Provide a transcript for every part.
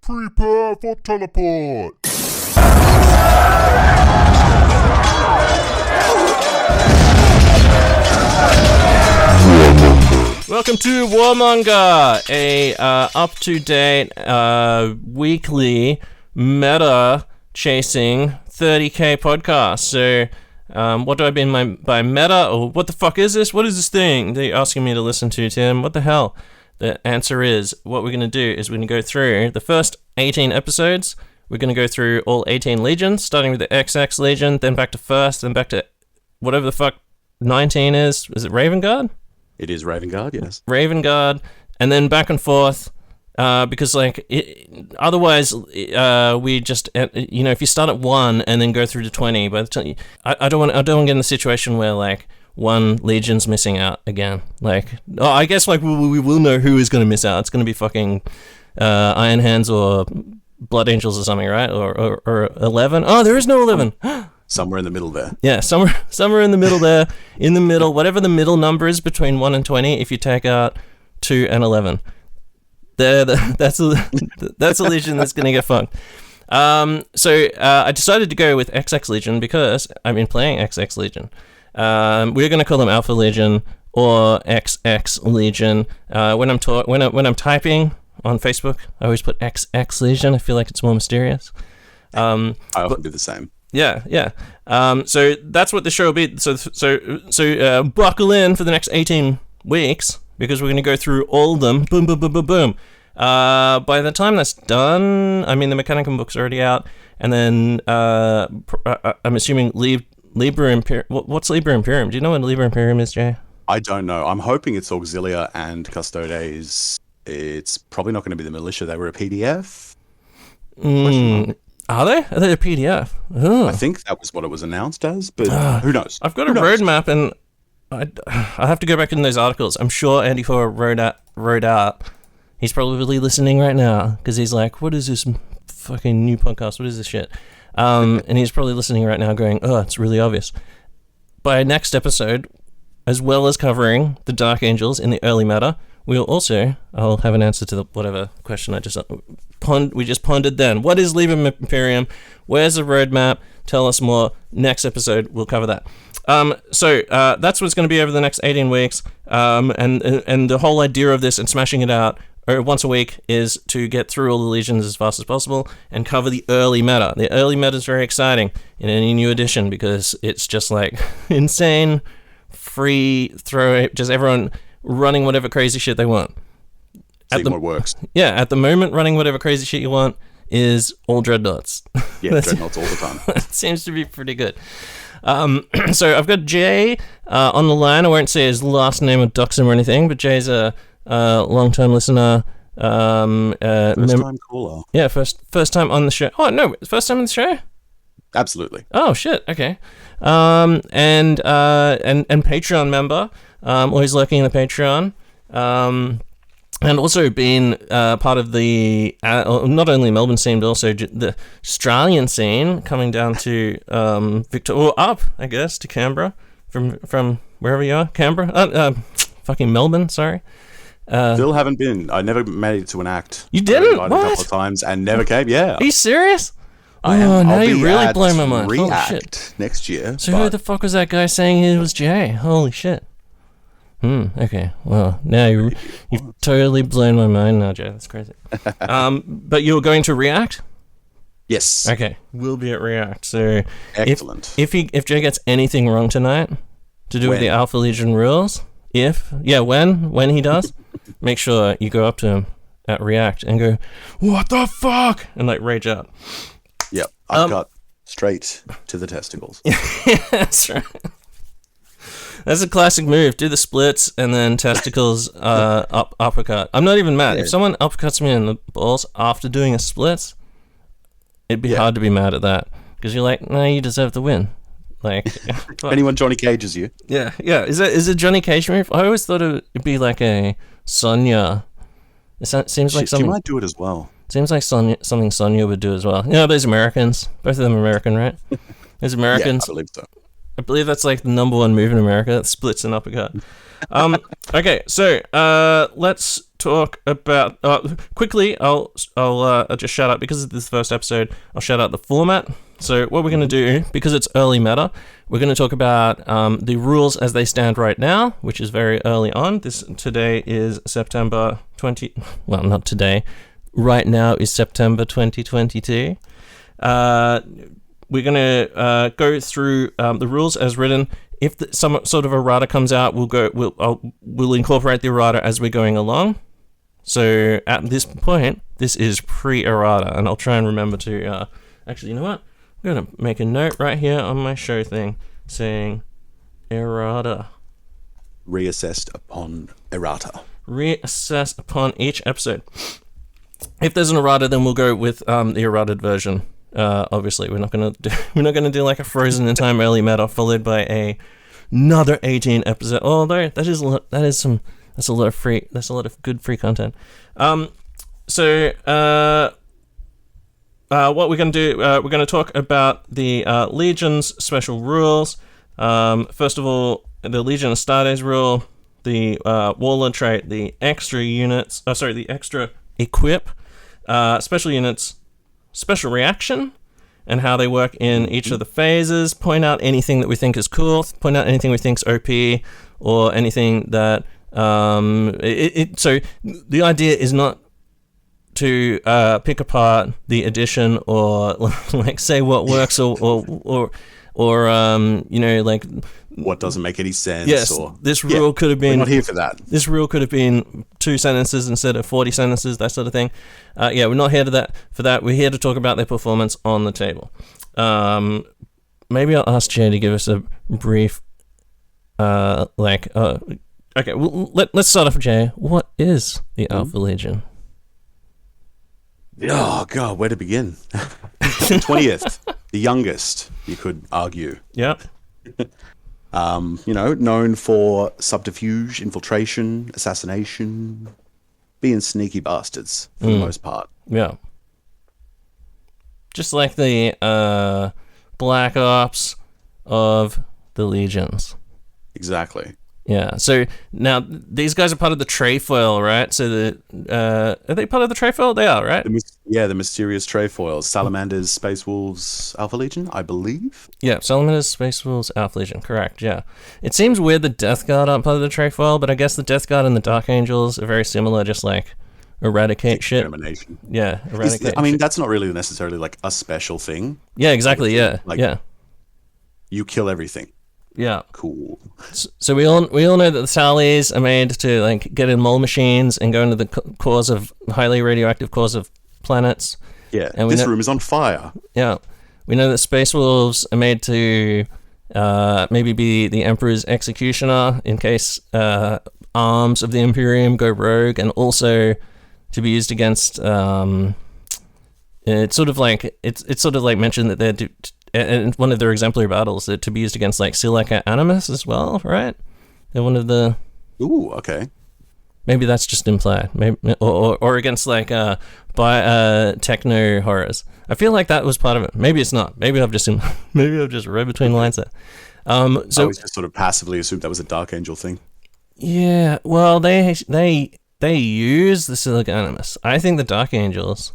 Prepare for teleport! Welcome to Warmonger, a up-to-date weekly meta-chasing 30k podcast. So, what do I mean by meta? Or what the fuck is this? What is this thing that you're asking me to listen to, Tim? What the hell? The answer is, what we're going to do is we're going to go through the first 18 episodes. We're going to go through all 18 legions, starting with the XX legion, then back to first, then back to whatever the fuck 19 is. Is it Raven Guard? It is Raven Guard, yes. Raven Guard, and then back and forth, because otherwise we just if you start at 1 and then go through to 20, by the time I don't want to get in the situation where like one legion's missing out again. I guess we will know who is going to miss out. It's going to be fucking Iron Hands or Blood Angels or something, right? Or 11. Oh, there is no 11. Somewhere in the middle there. Yeah, somewhere in the middle there. In the middle, whatever the middle number is between 1 and 20, if you take out 2 and 11. That's a legion that's going to get fucked. So I decided to go with XX Legion because I've been playing XX Legion. We're going to call them Alpha Legion or XX Legion. When I'm typing on Facebook, I always put XX Legion. I feel like it's more mysterious. I often do the same. Yeah. So that's what the show will be. So buckle in for the next 18 weeks because we're going to go through all of them. Boom, boom, boom, boom, boom. By the time that's done, I mean, the Mechanicum book's already out. And then I'm assuming Libra Imperium. What's Libra Imperium? Do you know what Libra Imperium is, Jay? I don't know. I'm hoping it's Auxilia and Custodes. It's probably not going to be the militia. They were a PDF. Are they? Are they a PDF? Ugh. I think that was what it was announced as, but who knows? I've got a roadmap, and I have to go back in those articles. I'm sure Andy Four wrote out. He's probably listening right now because he's like, "What is this fucking new podcast? What is this shit?" And he's probably listening right now, going, "Oh, it's really obvious." By next episode, as well as covering the Dark Angels in the early meta, I'll have an answer to whatever question we just pondered then. What is Libra Imperium? Where's the roadmap? Tell us more. Next episode, we'll cover that. So that's what's going to be over the next 18 weeks. And the whole idea of this and smashing it out once a week is to get through all the legions as fast as possible and cover the early meta. The early meta is very exciting in any new edition because it's just like insane, free throw, just everyone running whatever crazy shit they want. See what works. Yeah, at the moment, running whatever crazy shit you want is all dreadnoughts. Yeah, dreadnoughts all the time. It seems to be pretty good. So I've got Jay on the line. I won't say his last name or dox him or anything, but Jay's a long-time listener. First-time caller. Yeah, first time on the show. Oh, no, first time on the show? Absolutely. Oh, shit, okay. And Patreon member. Always lurking in the Patreon. And also being part of the not only Melbourne scene but also the Australian scene, coming down to Victoria, or up, I guess, to Canberra from wherever you are, Canberra, fucking Melbourne. Sorry. Still haven't been. I never made it to an act. You didn't? I What? a couple of times and never came. Yeah. Are you serious? I am. Oh, now I'll you be really at blow my mind. Holy React shit! next year. So who the fuck was that guy saying he was Jay? Holy shit. Okay. Well, now you've totally blown my mind now, Jay. That's crazy. But you're going to React? Yes. Okay. We'll be at React. So Excellent. If Jay gets anything wrong tonight to do with the Alpha Legion rules, when he does, make sure you go up to him at React and go, "What the fuck?" and like rage out. Yep. I've got straight to the testicles. That's right. That's a classic move. Do the splits and then testicles uppercut. I'm not even mad. Yeah. If someone uppercuts me in the balls after doing a splits, it'd be hard to be mad at that. Because you're like, no, you deserve to win. Like, if anyone Johnny Cages you. Yeah. Is it Johnny Cage move? I always thought it would be like a Sonya. It seems like something. She might do it as well. Seems like something Sonya would do as well. You know, those Americans. Both of them are American, right? Those Americans. Yeah, I believe so. I believe that's like the number one move in America. That splits and uppercut. Okay, so let's talk about quickly. I'll just shout out, because it's this first episode. I'll shout out the format. So what we're going to do, because it's early meta, we're going to talk about the rules as they stand right now, which is very early on. Today is September 20. Well, not today. Right now is September 2022. We're going to go through the rules as written. If some sort of errata comes out, we'll incorporate the errata as we're going along. So at this point, this is pre-errata, and I'll try and remember to actually, you know what? I'm gonna make a note right here on my show thing saying errata. Reassessed upon errata. Reassessed upon each episode. If there's an errata, then we'll go with the errated version. Obviously, we're not gonna do like a frozen in time early meta followed by another 18 episode. Although that's a lot of good free content. What we're gonna do? We're gonna talk about the Legion's special rules. First of all, the Legion Astartes rule, the Warlord trait, the extra units. The extra equip, special units. Special reaction, and how they work in each of the phases. Point out anything that we think is cool. Point out anything we think's OP, or anything that So the idea is not to pick apart the edition or like say what works or like what doesn't make any sense. Yes, or this rule could have been. We're not here for that. This rule could have been 2 sentences instead of 40 sentences, that sort of thing. We're not here for that. We're here to talk about their performance on the table. Maybe I'll ask Jay to give us a brief. Okay, well, let's start off with Jay. What is the Alpha Legion? Oh God, where to begin? 20th, the youngest, you could argue. Yeah. Known for subterfuge, infiltration, assassination, being sneaky bastards for the most part. Yeah. Just like the Black Ops of the Legions. Exactly. Yeah. So now these guys are part of the Trefoil, right? So are they part of the Trefoil? They are, right? The mysterious Trefoils, Salamanders, Space Wolves, Alpha Legion, I believe. Yeah, Salamanders, Space Wolves, Alpha Legion, correct. Yeah. It seems weird the Death Guard aren't part of the Trefoil, but I guess the Death Guard and the Dark Angels are very similar, just like eradicate shit. Extermination. Yeah, eradicate. That's not really necessarily like a special thing. Yeah, exactly. Yeah. You kill everything. Yeah. Cool. So we all know that the Sallies are made to like get in mole machines and go into the cores of highly radioactive cores of planets. Yeah. And this room is on fire. Yeah. We know that Space Wolves are made to maybe be the Emperor's executioner in case arms of the Imperium go rogue, and also to be used against. It's sort of like mentioned that they're. And one of their exemplary battles to be used against like Silica Animus as well, right? They're one of the. Ooh, okay. Maybe that's just implied. Maybe or against like techno horrors. I feel like that was part of it. Maybe it's not. Maybe I've just read between lines there. I was just sort of passively assumed that was a Dark Angel thing. Yeah. Well, they use the Silica Animus. I think the Dark Angels.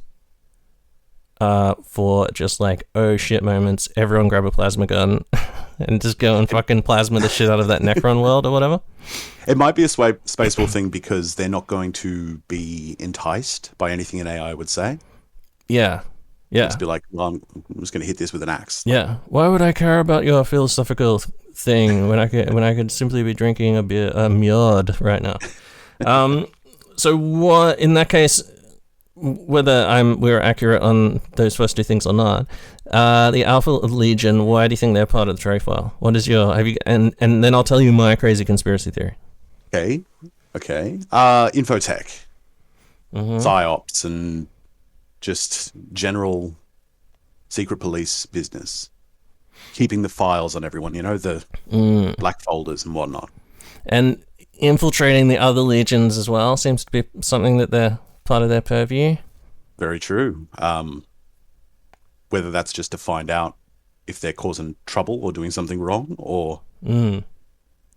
For just like oh shit moments, everyone grab a plasma gun and just go and fucking plasma the shit out of that Necron world or whatever. It might be a Space Wolf thing because they're not going to be enticed by anything an AI would say. Yeah. Just be like, well, I'm just going to hit this with an axe. Yeah. Why would I care about your philosophical thing when I could simply be drinking a Mjord right now? So what in that case? Whether we're accurate on those first 2 things or not, the Alpha Legion, why do you think they're part of the Trefoil? What is and then I'll tell you my crazy conspiracy theory. Okay. Infotech, psyops, and just general secret police business, keeping the files on everyone. The black folders and whatnot, and infiltrating the other legions as well seems to be something that they're. Part of their purview. Very true. Whether that's just to find out if they're causing trouble or doing something wrong, or to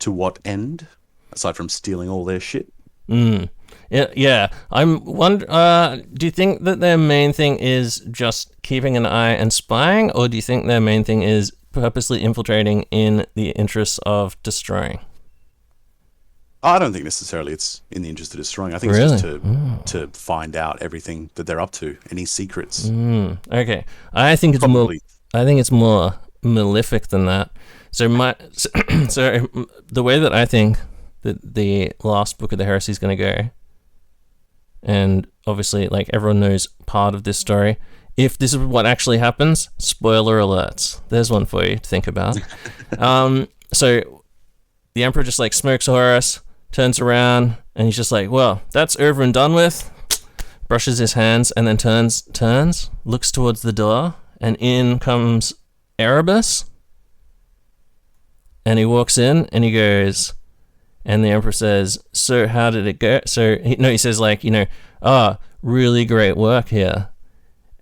what end. aside from stealing all their shit. Yeah. I'm wonder. Do you think that their main thing is just keeping an eye and spying, or do you think their main thing is purposely infiltrating in the interests of destroying? I don't think necessarily it's in the interest of destroying. I think Really? it's just to find out everything that they're up to, any secrets. Okay, I think it's more. I think it's more malefic than that. So the way that I think that the last book of the heresy is going to go, and obviously, like, everyone knows part of this story. If this is what actually happens, spoiler alerts. There's one for you to think about. So the Emperor just like smokes Horus, turns around, and he's just like, well, that's over and done with. Brushes his hands and then turns, looks towards the door, and in comes Erebus. And he walks in and he goes, and the Emperor says, so how did it go? So he says, like, really great work here.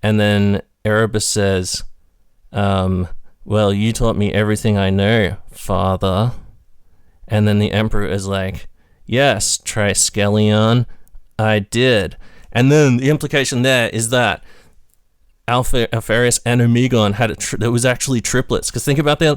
And then Erebus says, well, you taught me everything I know, Father. And then the Emperor is like, yes, Triskelion, I did. And then the implication there is that Alpharius and Omegon had there was actually triplets. Because think about their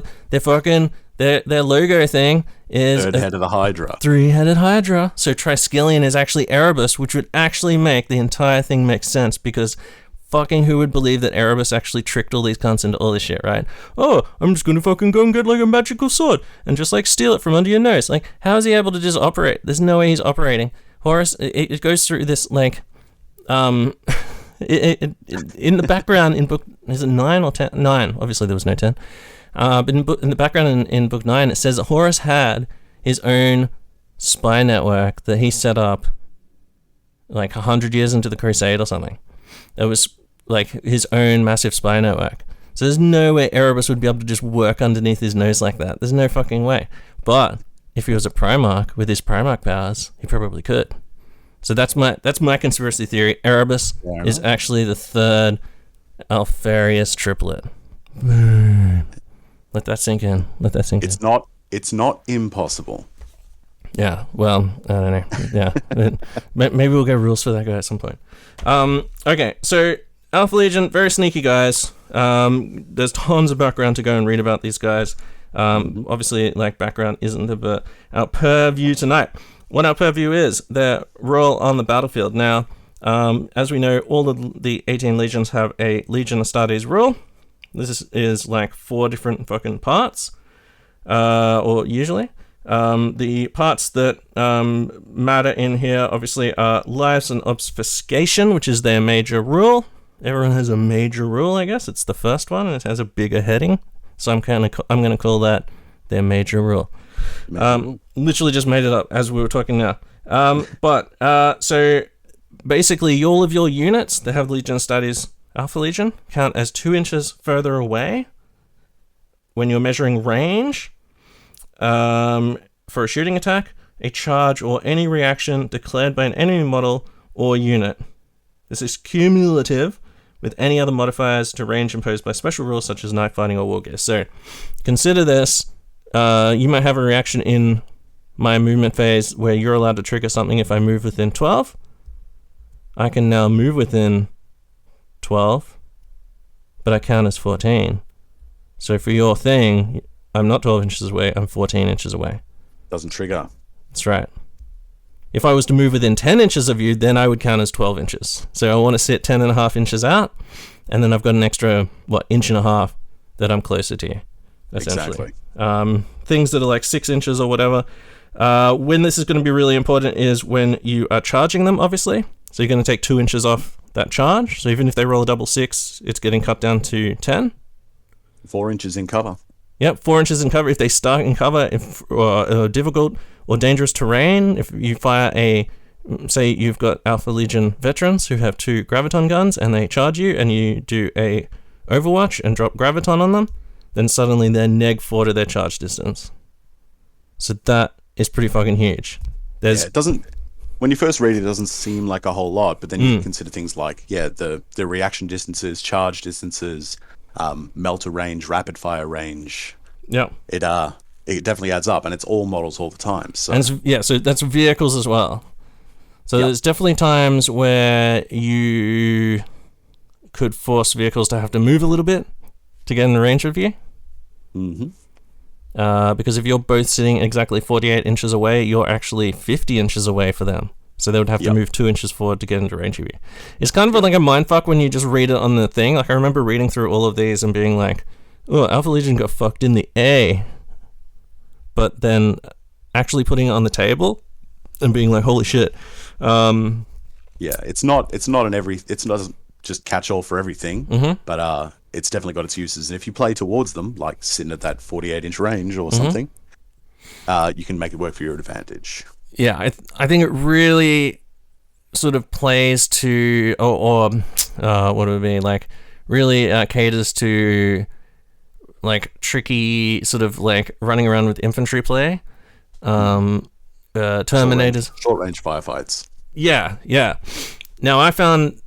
logo thing is third head of the Hydra. 3-headed Hydra. So Triskelion is actually Erebus, which would actually make the entire thing make sense, because fucking who would believe that Erebus actually tricked all these cunts into all this shit, right? Oh, I'm just gonna fucking go and get like a magical sword and just like steal it from under your nose. Like, how is he able to just operate? There's no way he's operating. Horus, it goes through this like, in the background in book, is it 9 or 10? 9, obviously there was no 10. But in the background in book 9, it says that Horus had his own spy network that he set up like 100 years into the Crusade or something. It was like his own massive spy network. So there's no way Erebus would be able to just work underneath his nose like that. There's no fucking way. But if he was a Primarch with his Primarch powers, he probably could. So that's my conspiracy theory. Erebus is actually the third Alpharius triplet. Let that sink in. It's not impossible. Yeah, well, I don't know. Yeah, maybe we'll get rules for that guy at some point. Okay, so Alpha Legion, very sneaky guys. There's tons of background to go and read about these guys. Obviously, like, background isn't there, but our purview tonight. What our purview is, their role on the battlefield. Now, as we know, all of the 18 legions have a Legion Astartes rule. This is like 4 different fucking parts, or usually. The parts that matter in here, obviously, are lives and obfuscation, which is their major rule. Everyone has a major rule, I guess. It's the first one, and it has a bigger heading. So I'm going to call that their major rule. Literally just made it up as we were talking now. So basically, all of your units that have Legion Astartes Alpha Legion count as 2 inches further away when you're measuring range. For a shooting attack, a charge, or any reaction declared by an enemy model or unit. This is cumulative with any other modifiers to range imposed by special rules such as knife fighting or war gear. So consider this. You might have a reaction in my movement phase where you're allowed to trigger something if I move within 12. I can now move within 12, but I count as 14. So for your thing, I'm not 12 inches away, I'm 14 inches away. Doesn't trigger. That's right. If I was to move within 10 inches of you, then I would count as 12 inches. So I want to sit 10.5 inches out, and then I've got an extra, inch and a half that I'm closer to you, essentially. Exactly. Things that are like 6 inches or whatever. When this is going to be really important is when you are charging them, obviously. So you're going to take 2 inches off that charge. So even if they roll a double 6, it's getting cut down to 10. 4 inches in cover. Yep, 4 inches in cover if they start in cover, or difficult or dangerous terrain. If you fire say you've got Alpha Legion veterans who have 2 graviton guns and they charge you and you do a overwatch and drop graviton on them, then suddenly they're neg 4 to their charge distance. So that is pretty fucking huge. It doesn't. When you first read it, it doesn't seem like a whole lot, but then you consider things like the reaction distances, charge distances, melter range, rapid fire range. Yeah, it definitely adds up, and it's all models all the time. So and so that's vehicles as well. So there's definitely times where you could force vehicles to have to move a little bit to get in the range of you. Because if you're both sitting exactly 48 inches away, you're actually 50 inches away for them. So they would have to move 2 inches forward to get into range of you. It's kind of like a mindfuck when you just read it on the thing. Like, I remember reading through all of these and being like, oh, Alpha Legion got fucked in the A. But then actually putting it on the table and being like, holy shit. It's not just catch all for everything, but it's definitely got its uses. And if you play towards them, like sitting at that 48-inch range or something, you can make it work for your advantage. Yeah, I think it really sort of plays to, or what would it be, like, really caters to, like, tricky sort of, like, running around with infantry play. Terminators. Short range firefights. Yeah. Now, I found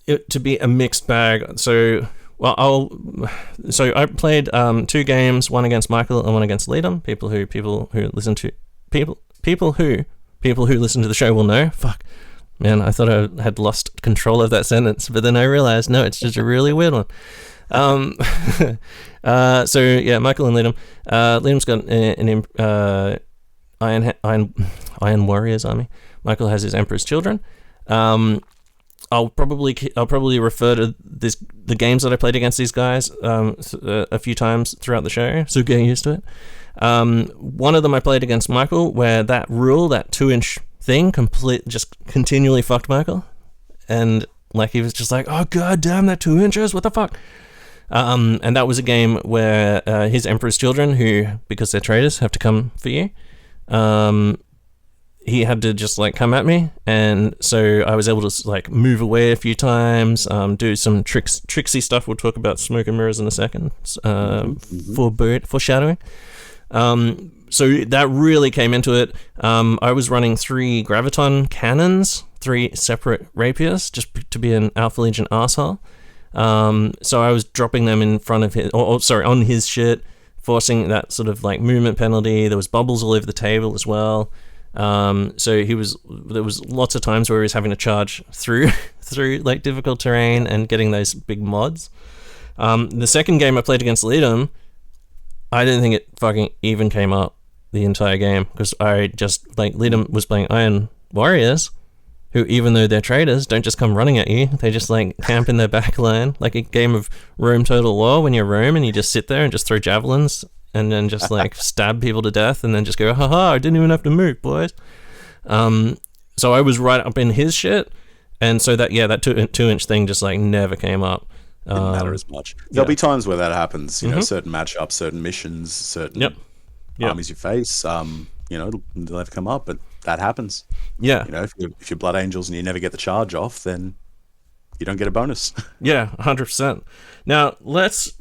it to be a mixed bag. So I played 2 games, one against Michael and one against Liam. People who listen to the show will know. Fuck, man, I thought I had lost control of that sentence, but then I realized no, it's just a really weird one. So yeah, Michael and Liam. Liam's got an Iron Warriors army. Michael has his Emperor's Children. I'll probably refer to the games that I played against these guys a few times throughout the show, so get used to it. One of them I played against Michael, where that 2-inch thing just continually fucked Michael, and like he was just like, oh god damn, that 2 inches, what the fuck. And that was a game where his Emperor's Children, who, because they're traitors, have to come for you, he had to just like come at me, and so I was able to like move away a few times, do some tricksy stuff. We'll talk about smoke and mirrors in a second, foreshadowing. So that really came into it. I was running 3 graviton cannons, 3 separate rapiers, just to be an Alpha Legion arsehole. So I was dropping them in front of his, on his shit, forcing that sort of like movement penalty. There was bubbles all over the table as well. So there was lots of times where he was having to charge through like difficult terrain and getting those big mods. The second game I played against Liam, I didn't think it fucking even came up the entire game, because I just, like, Liam was playing Iron Warriors, who, even though they're traitors, don't just come running at you. They just like camp in their back line, like a game of Rome Total War, when you're Rome and you just sit there and just throw javelins and then just like stab people to death and then just go, haha, I didn't even have to move, boys. So I was right up in his shit, and so that 2-inch thing just like never came up. Didn't matter as much. There'll be times where that happens, you know, certain matchups, certain missions, certain armies you face, they'll have to come up, but that happens. Yeah. You know, if you're Blood Angels and you never get the charge off, then you don't get a bonus. Yeah, 100%. Now, let's,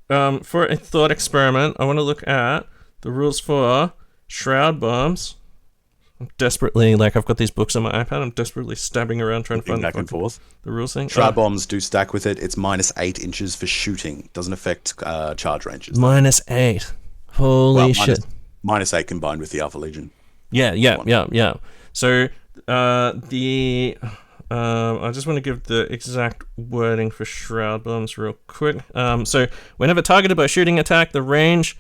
for a thought experiment, I want to look at the rules for Shroud Bombs. I'm desperately, like, I've got these books on my iPad, I'm desperately stabbing around trying to find back and forth. The rules thing. Shroud Bombs do stack with it. It's -8 inches for shooting. Doesn't affect charge ranges. -8. Holy shit. -8 combined with the Alpha Legion. Yeah. So, I just want to give the exact wording for Shroud Bombs real quick. So, whenever targeted by shooting attack, the range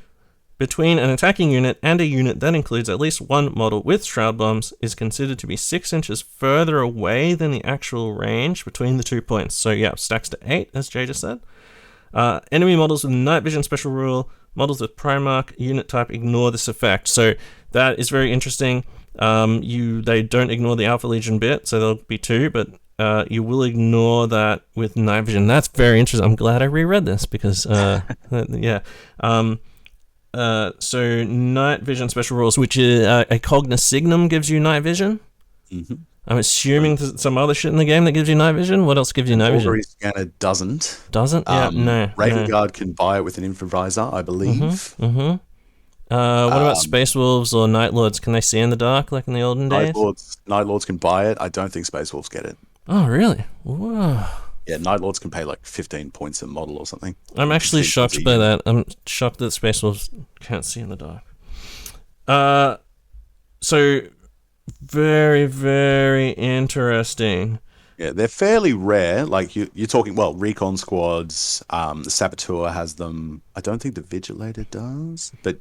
between an attacking unit and a unit that includes at least one model with Shroud Bombs is considered to be 6 inches further away than the actual range between the 2 points. So, yeah, stacks to 8, as Jay just said. Enemy models with night vision special rule, models with Primarch unit type ignore this effect. So that is very interesting. They don't ignore the Alpha Legion bit, so there'll be 2, but you will ignore that with night vision. That's very interesting. I'm glad I reread this because, yeah. So night vision special rules, which is a Cognoscignum gives you night vision. Mm-hmm. I'm assuming some other shit in the game that gives you night vision. What else gives you night vision? Augury Scanner doesn't. Doesn't? Yeah, no. Raven Guard can buy it with an Infovisor, I believe. Mm-hmm. What about Space Wolves or Night Lords? Can they see in the dark like in the olden days? Night Lords can buy it. I don't think Space Wolves get it. Oh, really? Whoa. Yeah, Night Lords can pay like 15 points a model or something. I'm actually 15 shocked points a by unit. that. I'm shocked that Space Wolves can't see in the dark. So very, very interesting. Yeah, they're fairly rare. Like you're talking, well, recon squads. The Saboteur has them. I don't think the Vigilator does, but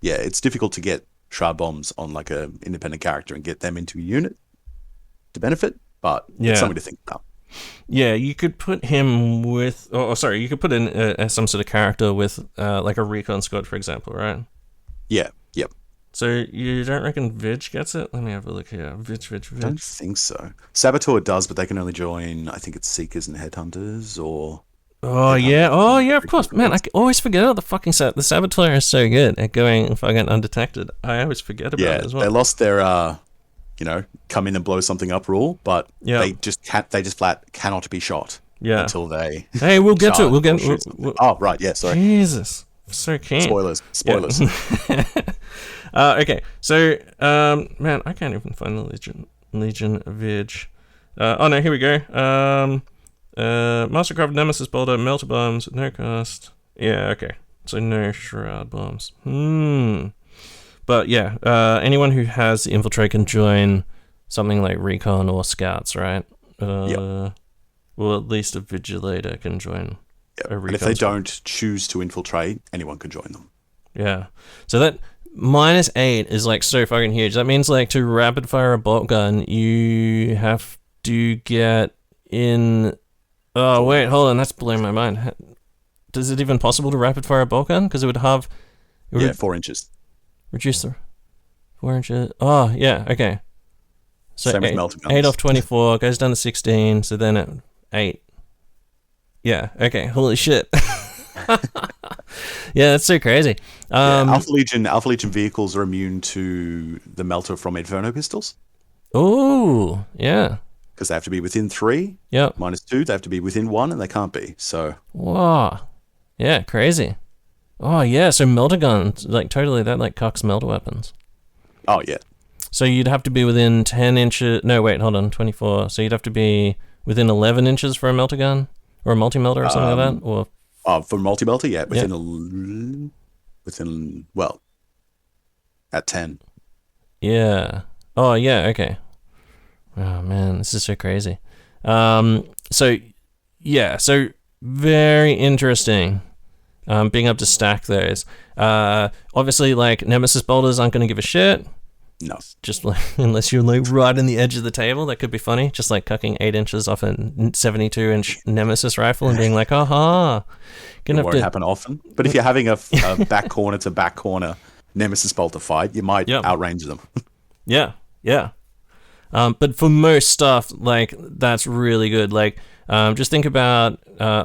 yeah, it's difficult to get Shroud Bombs on like a independent character and get them into a unit to benefit. But it's something to think about. Yeah, you could put him with. Sorry, you could put in some sort of character with like a recon squad, for example, right? Yeah. Yep. So you don't reckon Vig gets it? Let me have a look here. Vig. I don't think so. Saboteur does, but they can only join, I think it's Seekers and Headhunters or... Oh, yeah, of course. Man, I always forget about the fucking... The Saboteur is so good at going fucking undetected. I always forget about it as well. They lost their, come in and blow something up rule, but they just flat cannot be shot until they... Hey, we'll get to it. Oh, right, yeah, sorry. Jesus. So keen. Spoilers. Yeah. Okay, so man, I can't even find the Legion Vig. Oh no, here we go. Mastercraft Nemesis Boulder, Melter Bombs, no cost. Yeah, okay. So no Shroud Bombs. But yeah, anyone who has the Infiltrate can join something like Recon or Scouts, right? Well, at least a Vigilator can join. Yeah. And if they don't choose to infiltrate, anyone can join them. Yeah. So that -8 is like so fucking huge. That means like to rapid fire a bolt gun, you have to get in. Oh wait, hold on. That's blowing my mind. Is it even possible to rapid fire a bolt gun? Because it would have. 4 inches. Reduce the 4 inches. Oh yeah. Okay. So Same with melter guns. 8 off 24 goes down to 16. So then at 8. Yeah. Okay. Holy shit. Yeah, that's so crazy. Alpha Legion vehicles are immune to the melter from Inferno pistols. Oh, yeah. Because they have to be within 3. Yep. -2, they have to be within 1, and they can't be. So. Wow. Yeah, crazy. Oh yeah. So melter guns, like totally, that like cocks melter weapons. Oh yeah. So you'd have to be within 10 inches. No, wait, hold on. 24. So you'd have to be within 11 inches for a melter gun or a multi-melter or something like that, or. For multi-melter, yeah, at 10. Yeah. Oh, yeah, okay. Oh, man, this is so crazy. So very interesting being able to stack those. Obviously, like, Nemesis bolters aren't going to give a shit. No. Just like, unless you're like right in the edge of the table, that could be funny. Just like cucking 8 inches off a 72-inch Nemesis rifle and being like, aha. It won't happen often. But if you're having a back corner to back corner Nemesis bolter fight, you might outrange them. Yeah. But for most stuff, like, that's really good. Like, just think about,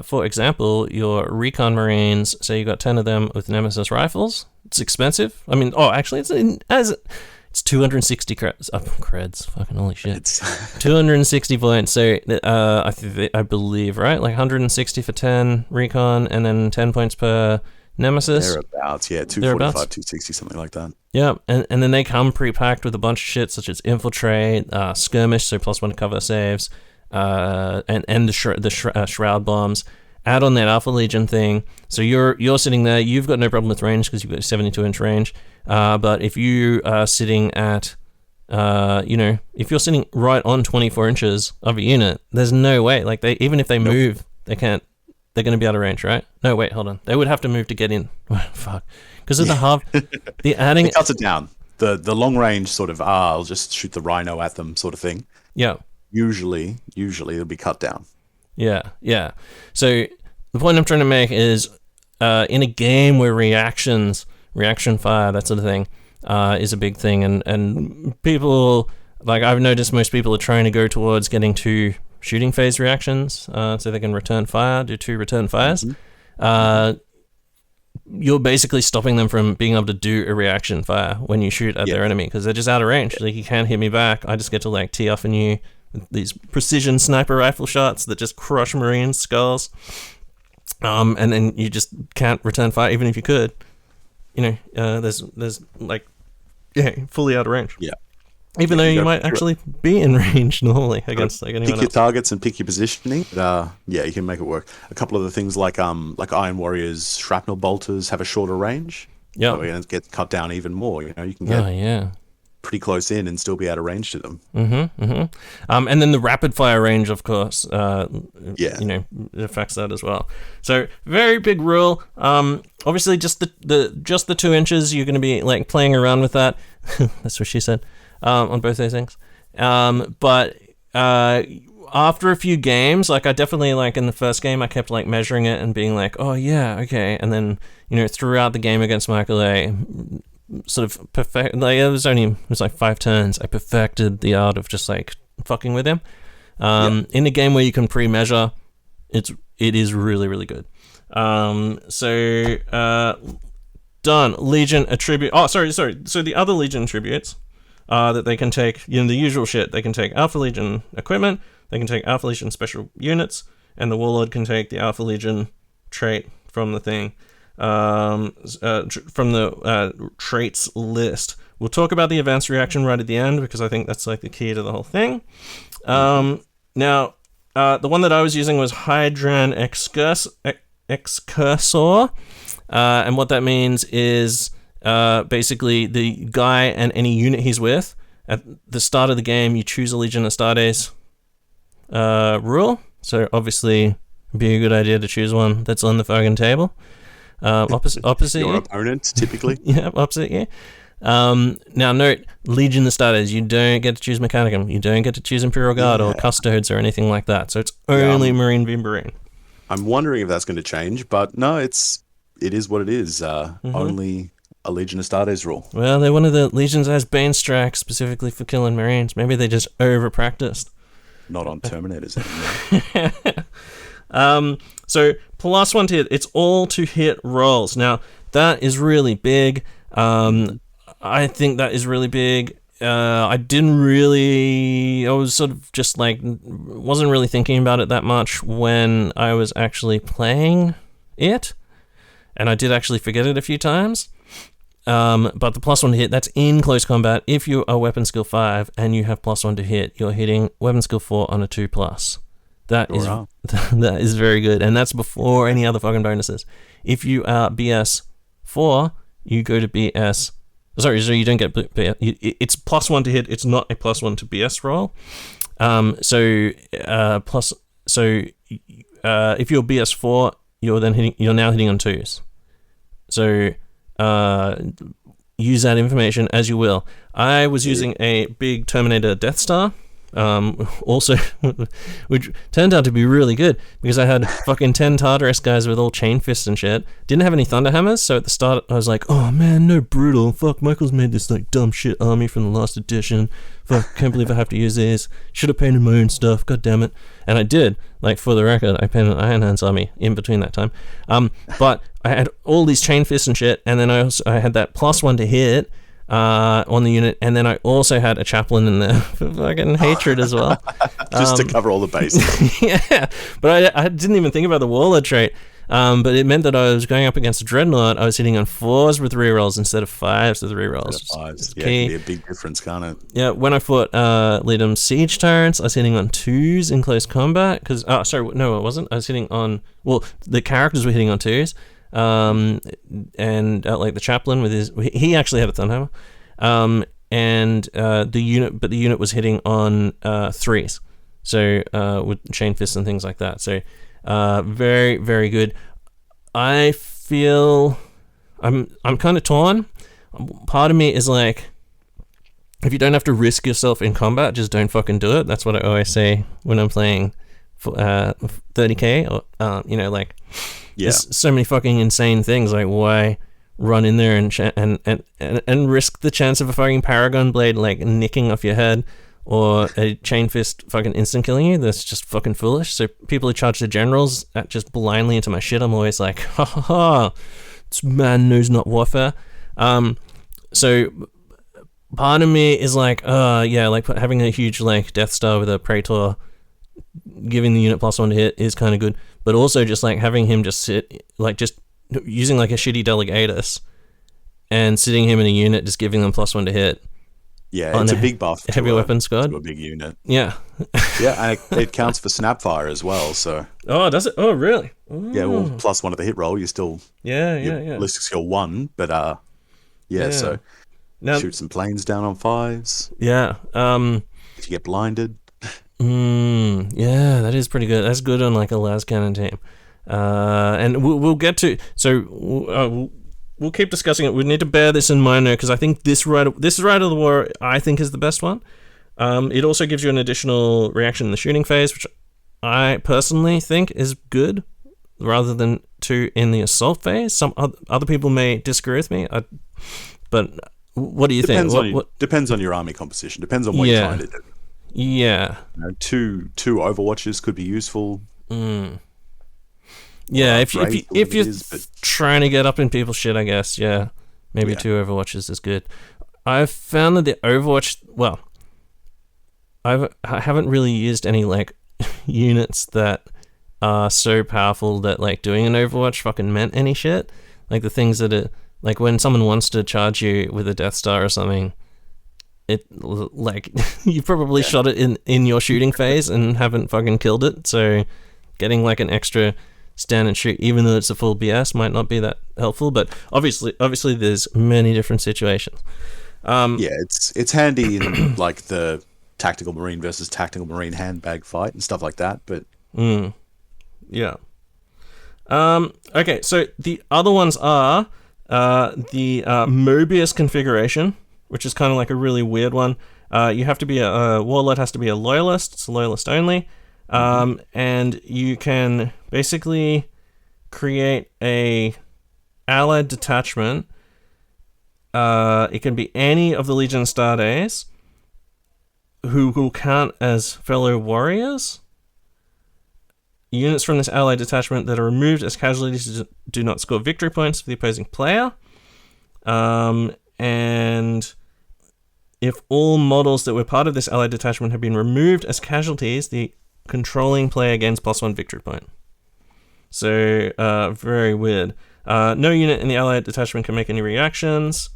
for example, your Recon Marines. Say you got 10 of them with Nemesis rifles. It's expensive. I mean, actually, it's 260 creds. Fucking holy shit. It's 260 points. So I believe, right? Like 160 for 10 recon and then 10 points per Nemesis. Thereabouts, yeah. 245, 260, something like that. Yeah, and then they come pre-packed with a bunch of shit such as Infiltrate, Skirmish, so +1 cover saves, and the Shroud Bombs. Add on that Alpha Legion thing. So you're sitting there. You've got no problem with range because you've got 72-inch range. But if you are sitting at, if you're sitting right on 24 inches of a unit, there's no way. Like even if they move, they can't. They're going to be out of range, right? No, wait, hold on. They would have to move to get in. Fuck, because of the half. The adding it cuts it down. The long range sort of I'll just shoot the rhino at them sort of thing. Yeah. Usually it'll be cut down. Yeah. So the point I'm trying to make is, in a game where reaction fire, that sort of thing, is a big thing, and people, like, I've noticed most people are trying to go towards getting 2 shooting phase reactions, so they can return fire, do 2 return fires. Mm-hmm. You're basically stopping them from being able to do a reaction fire when you shoot at their enemy, because they're just out of range. Like, you can't hit me back. I just get to like tee off on you with these precision sniper rifle shots that just crush Marines' skulls. And then you just can't return fire, even if you could. There's like, fully out of range. Yeah. Even though you might actually be in range normally against like anyone pick your else. targets and pick your positioning. But, yeah, you can make it work. A couple of the things like Iron Warrior's shrapnel bolters have a shorter range. Yeah. So it gets cut down even more. You know, you can get pretty close in and still be out of range to them. And then the rapid fire range, of course, you know, affects that as well. So very big rule. Obviously, just the 2 inches. You're going to be like playing around with that. That's what she said. On both those things. But after a few games, like I definitely like in the first game, I kept like measuring it and being like, oh yeah, okay. And then, you know, throughout the game against Michael A, sort of perfect, like it was like 5 turns. I perfected the art of just like fucking with him. In a game where you can pre-measure, it is really, really good. Done. Legion attribute. Oh, sorry. So the other Legion attributes that they can take, you know, the usual shit. They can take Alpha Legion equipment. They can take Alpha Legion special units, and the Warlord can take the Alpha Legion trait from the thing, from the traits list. We'll talk about the advanced reaction right at the end because I think that's like the key to the whole thing. Now, the one that I was using was Hydran Excursor, and what that means is basically the guy and any unit he's with. At the start of the game, you choose a Legion Astartes rule, so obviously it'd be a good idea to choose one that's on the fucking table. Opposite your you. opponent, typically. Yeah, opposite you. Now note, Legion Astartes, you don't get to choose Mechanicum, you don't get to choose Imperial Guard or Custodes or anything like that, so it's only Marine v Marine. I'm wondering if that's going to change, but no, it is what it is. Only a Legion Astartes rule. Well, they're one of the legions that has Bane Strike specifically for killing Marines. Maybe they just over-practiced. Not on Terminators anymore. So +1 to hit. It's all to hit rolls. Now, that is really big. I think that is really big. I was sort of just like, wasn't really thinking about it that much when I was actually playing it. And I did actually forget it a few times. But the +1 to hit, that's in close combat. If you are weapon skill 5 and you have +1 to hit, you're hitting weapon skill 4 on a 2+. That is very good. And that's before any other fucking bonuses. If you are BS 4, you go to BS. Sorry, so you don't get BS. It's +1 to hit. It's not a +1 to BS roll. If you're BS 4, you're now hitting on 2s. So use that information as you will. I was using a big Terminator Death Star, also, which turned out to be really good because I had fucking 10 Tartarus guys with all chain fists and shit. Didn't have any Thunder Hammers, so at the start I was like, oh man, no brutal. Fuck, Michael's made this like dumb shit army from the last edition. Fuck, can't believe I have to use this. Should have painted my own stuff, god damn it. And I did, like for the record, I painted an Iron Hands army in between that time. But I had all these chain fists and shit, and then I had that +1 to hit on the unit, and then I also had a chaplain in there for fucking hatred as well. Just to cover all the bases. Yeah, but I didn't even think about the Warlord trait. But it meant that I was going up against a Dreadnought. I was hitting on 4s with rerolls instead of 5s with rerolls. Yeah, it can be a big difference, can't it? Yeah, when I fought Leadham Siege Tyrants, I was hitting on 2s in close combat. It wasn't. I was hitting on... Well, the characters were hitting on 2s. And like the chaplain with his... He actually had a Thunderhammer. The unit was hitting on 3s. So, with chain fists and things like that. So... very, very good. I feel I'm kind of torn. Part of me is like, if you don't have to risk yourself in combat, just don't fucking do it. That's what I always say when I'm playing for 30k or there's so many fucking insane things. Like, why run in there and risk the chance of a fucking Paragon Blade like nicking off your head? Or a chain fist fucking instant killing you? That's just fucking foolish. So people who charge the generals just blindly into my shit, I'm always like, ha ha ha, this man knows not warfare. So part of me is like, like having a huge like Death Star with a Praetor, giving the unit +1 to hit is kind of good. But also just like having him just sit, like just using like a shitty Delegatus and sitting him in a unit, just giving them +1 to hit Yeah, on it's a the big buff. heavy weapon squad. To a big unit. Yeah. Yeah, and it counts for snapfire as well. So. Oh, does it? Oh, really? Ooh. Yeah, well, plus one of the hit roll, you still. Yeah. Ballistic skill 1, but so now, shoot some planes down on 5s. Yeah. If you get blinded. Yeah, that is pretty good. That's good on like a las cannon team. And we'll get to we'll keep discussing it. We need to bear this in mind now because I think this Rite of the War I think is the best one. It also gives you an additional reaction in the shooting phase, which I personally think is good, rather than 2 in the assault phase. Some other people may disagree with me, but what do you think? Depends on your army composition. Depends on what you're trying to do. Yeah. Two Overwatches could be useful. Yeah, if you're trying to get up in people's shit, I guess, maybe 2 Overwatches is good. I've found that the Overwatch, well, I haven't really used any like units that are so powerful that like doing an Overwatch fucking meant any shit. Like the things that it, like when someone wants to charge you with a Death Star or something, it like you probably shot it in your shooting phase and haven't fucking killed it. So getting like an extra stand and shoot, even though it's a full BS, might not be that helpful. But obviously, there's many different situations. It's handy in like the tactical marine versus tactical marine handbag fight and stuff like that. But yeah. Okay, so the other ones are the Mobius configuration, which is kind of like a really weird one. You have to be a warlord has to be a loyalist. It's a loyalist only. And you can basically create a allied detachment. It can be any of the Legion Star Days who will count as fellow warriors. Units from this allied detachment that are removed as casualties do not score victory points for the opposing player. And if all models that were part of this allied detachment have been removed as casualties, the controlling player gains +1 victory point. So, very weird. No unit in the allied detachment can make any reactions.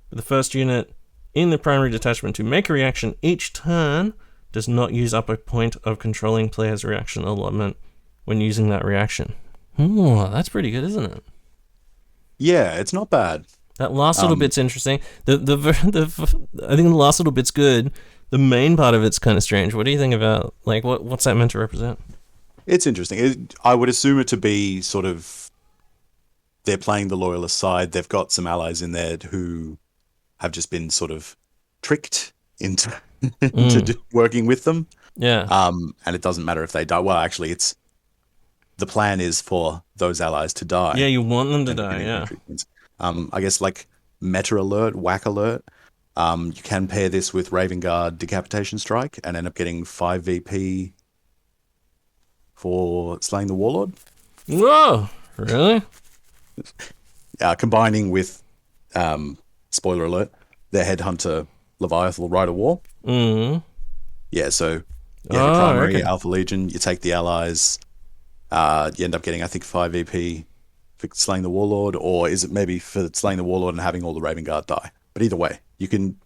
The first unit in the primary detachment to make a reaction each turn does not use up a point of controlling player's reaction allotment when using that reaction. Ooh, that's pretty good, isn't it? Yeah, it's not bad. That last little bit's interesting. I think the last little bit's good. The main part of it's kind of strange. What do you think about, like, what's that meant to represent? It's interesting. I would assume it to be sort of, they're playing the loyalist side. They've got some allies in there who have just been sort of tricked into working with them. Yeah. And it doesn't matter if they die. Well, actually, the plan is for those allies to die. Yeah, you want them to die, yeah. I guess like meta alert, whack alert. You can pair this with Raven Guard Decapitation Strike and end up getting 5 VP for slaying the Warlord. Whoa, really? Combining with, spoiler alert, their Headhunter Leviathan Rite of War. Mm-hmm. Yeah, so you have your primary Alpha Legion, you take the allies, you end up getting, I think, 5 VP for slaying the Warlord, or is it maybe for slaying the Warlord and having all the Raven Guard die? But either way, you can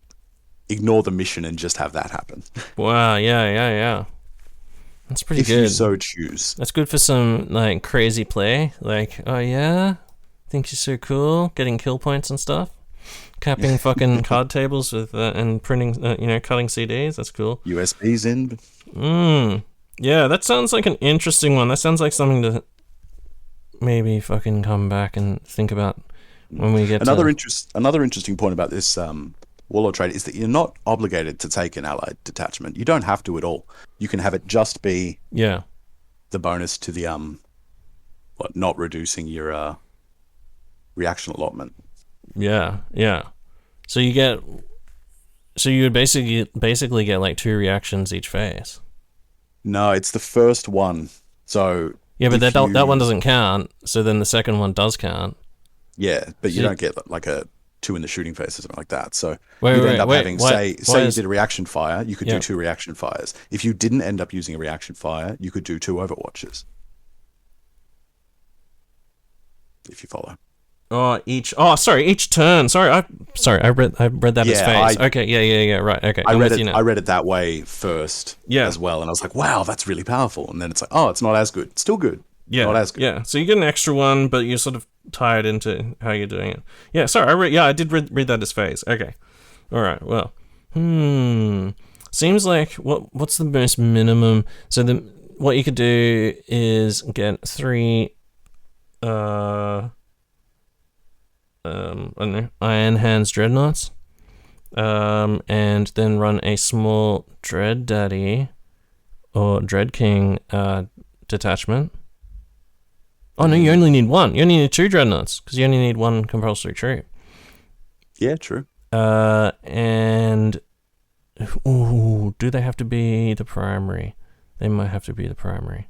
ignore the mission and just have that happen. Wow, yeah. That's pretty good. If you so choose. That's good for some, like, crazy play. Like, oh yeah? Think you're so cool? Getting kill points and stuff? Capping fucking card tables with and printing, cutting CDs? That's cool. USBs in. Yeah, that sounds like an interesting one. That sounds like something to maybe fucking come back and think about when we get another interesting point about this Warlord trait is that you're not obligated to take an allied detachment. You don't have to at all. You can have it just be the bonus to the not reducing your reaction allotment. Yeah. So you would basically get like 2 reactions each phase. No, it's the first one. So yeah, but that one doesn't count. So then the second one does count. Yeah, but you don't get like a 2 in the shooting phase or something like that. So you'd end up having, say you did a reaction fire, you could do 2 reaction fires. If you didn't end up using a reaction fire, you could do 2 Overwatches. If you follow. Each turn. Sorry, I read that as phase. Okay, yeah. Right. Okay, I read it that way first, as well, and I was like, wow, that's really powerful. And then it's like, oh, it's not as good. It's still good. Yeah, not as good. Yeah. So you get an extra one, but you sort of tie it into how you're doing it. Yeah. Sorry, I did read that as phase. Okay. All right. Well. Seems like what's the most minimum? So what you could do is get 3. I don't know, Iron Hands Dreadnoughts, and then run a small Dread Daddy or Dread King detachment. Oh no, you only need one. You only need 2 Dreadnoughts because you only need 1 compulsory troop. Yeah, true. And do they have to be the primary? They might have to be the primary.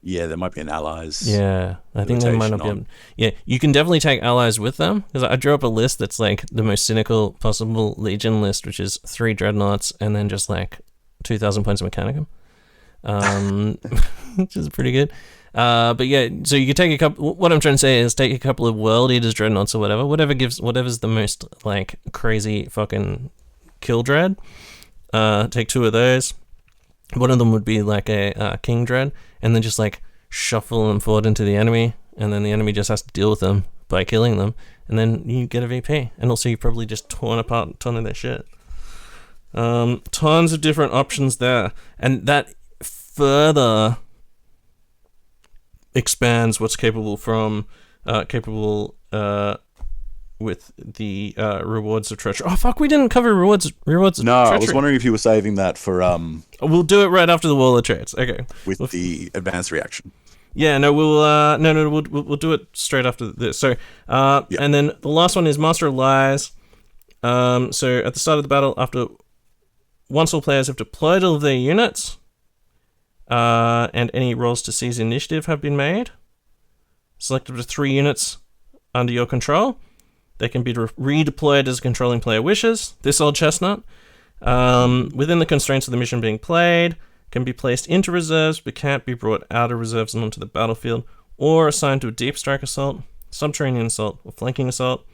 Yeah, there might be an allies. Yeah, I think they might not be. Yeah, you can definitely take allies with them because I drew up a list that's like the most cynical possible Legion list, which is 3 Dreadnoughts and then just like 2,000 points of Mechanicum, which is pretty good. But yeah, so you could take a couple. What I'm trying to say is take a couple of World Eaters Dreadnoughts or whatever's the most like crazy fucking kill dread. Take 2 of those. One of them would be like a King Dread, and then just like shuffle them forward into the enemy, and then the enemy just has to deal with them by killing them, and then you get a VP. And also you probably just torn apart a ton of their shit. Tons of different options there, and that further expands what's capable with the rewards of treachery. Oh fuck, we didn't cover rewards of treachery. I was wondering if you were saving that for We'll do it right after the wall of traits. Okay. With the advanced reaction. Yeah, no, we'll do it straight after this. So and then the last one is Master of Lies. So at the start of the battle, after once all players have deployed all of their units, and any rolls to seize initiative have been made, select up to 3 units under your control. They can be redeployed as a controlling player wishes. This old chestnut, within the constraints of the mission being played, can be placed into reserves but can't be brought out of reserves and onto the battlefield, or assigned to a deep strike assault, subterranean assault, or flanking assault,